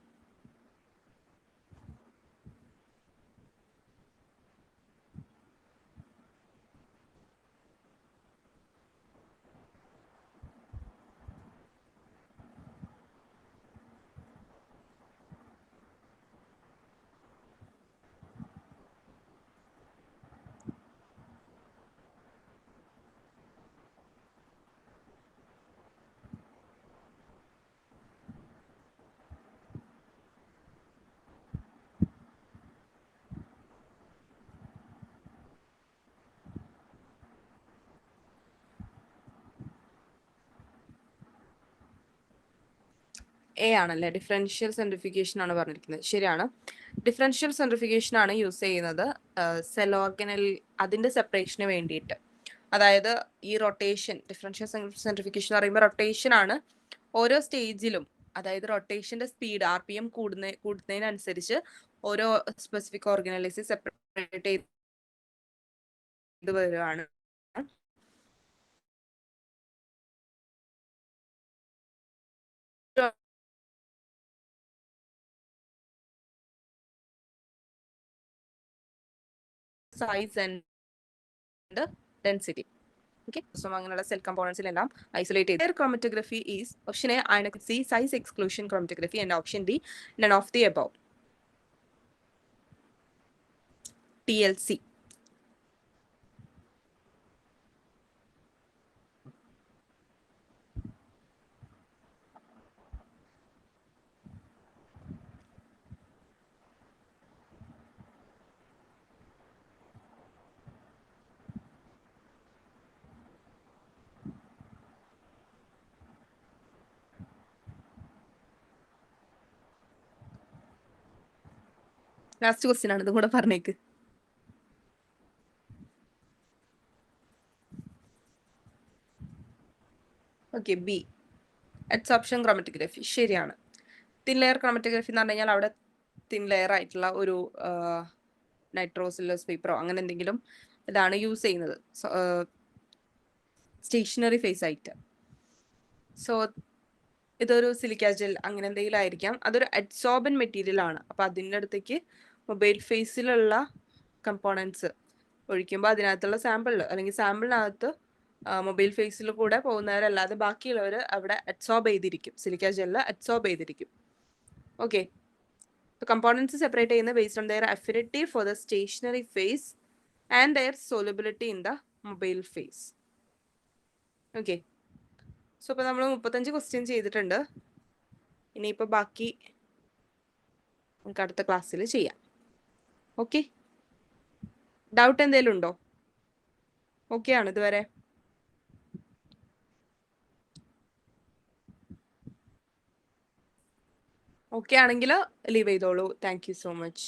A ആണല്ലേ, differential സെൻട്രിഫിക്കേഷൻ ആണ് പറഞ്ഞിരിക്കുന്നത്. ശരിയാണ്, differential സെൻട്രിഫിക്കേഷൻ ആണ് use ചെയ്യുന്നത് cell organelle അതിന്റെ സെപ്പറേഷന് വേണ്ടിയിട്ട്. അതായത് ഈ റൊട്ടേഷൻ, ഡിഫറൻഷ്യൽ സെൻട്രിഫിക്കേഷൻ എന്ന് പറയുമ്പോൾ റൊട്ടേഷൻ ആണ്. ഓരോ സ്റ്റേജിലും, അതായത് റൊട്ടേഷന്റെ സ്പീഡ് RPM കൂടുന്നതിനനുസരിച്ച് ഓരോ സ്പെസിഫിക് ഓർഗനൈസേഷൻ സെപ്പറേറ്റ് ചെയ്ത് വരുവാണ്. Size and density. Okay, so അങ്ങനെയുള്ള സെൽ കമ്പോണൻസിലെല്ലാം ഐസൊലേറ്റ് ചെയ്ത് chromatography is option A ionic, C size exclusion chromatography, and option D none of the above, TLC. Last question ആണ്, ഇതും കൂടെ പറഞ്ഞേക്ക്. ഓക്കെ, ബി അഡ്സോർപ്ഷൻ ക്രോമറ്റോഗ്രഫി ശരിയാണ്. Thin layer chromatography എന്ന് പറഞ്ഞു കഴിഞ്ഞാൽ അവിടെ തിൻ ലെയർ ആയിട്ടുള്ള ഒരു നൈട്രോസിലസ് പേപ്പറോ അങ്ങനെ എന്തെങ്കിലും ഇതാണ് യൂസ് ചെയ്യുന്നത് സ്റ്റേഷനറി ഫേസ് ആയിട്ട്. സോ ഇതൊരു സിലിക്ക ജെൽ അങ്ങനെ എന്തെങ്കിലും ആയിരിക്കാം. അതൊരു അഡ്സോർബൻ മെറ്റീരിയൽ ആണ്. അപ്പൊ അതിൻ്റെ അടുത്തേക്ക് മൊബൈൽ ഫേസിലുള്ള കമ്പോണൻസ് ഒഴിക്കുമ്പോൾ അതിനകത്തുള്ള സാമ്പിളിൽ അല്ലെങ്കിൽ സാമ്പിളിനകത്ത് മൊബൈൽ ഫേസിൽ കൂടെ പോകുന്നവരല്ലാതെ ബാക്കിയുള്ളവർ അവിടെ അഡ്സോർബ് ചെയ്തിരിക്കും, സിലിക്ക ജെല്ല് അഡ്സോർബ് ചെയ്തിരിക്കും. ഓക്കെ, കമ്പോണൻസ് സെപ്പറേറ്റ് ചെയ്യുന്ന based on their affinity for the stationary phase and their solubility in the mobile phase. Okay. So ഇപ്പൊ നമ്മൾ 35 ക്വസ്റ്റ്യൻ ചെയ്തിട്ടുണ്ട്. ഇനിയിപ്പോ ബാക്കി നമുക്ക് അടുത്ത ക്ലാസ്സിൽ ചെയ്യാം. ഓക്കെ, ഡൗട്ട് എന്തെങ്കിലും ഉണ്ടോ? ഓക്കെ ആണ് ഇതുവരെ? ഓക്കെ ആണെങ്കിൽ ലീവ് ചെയ്തോളൂ. Thank you so much.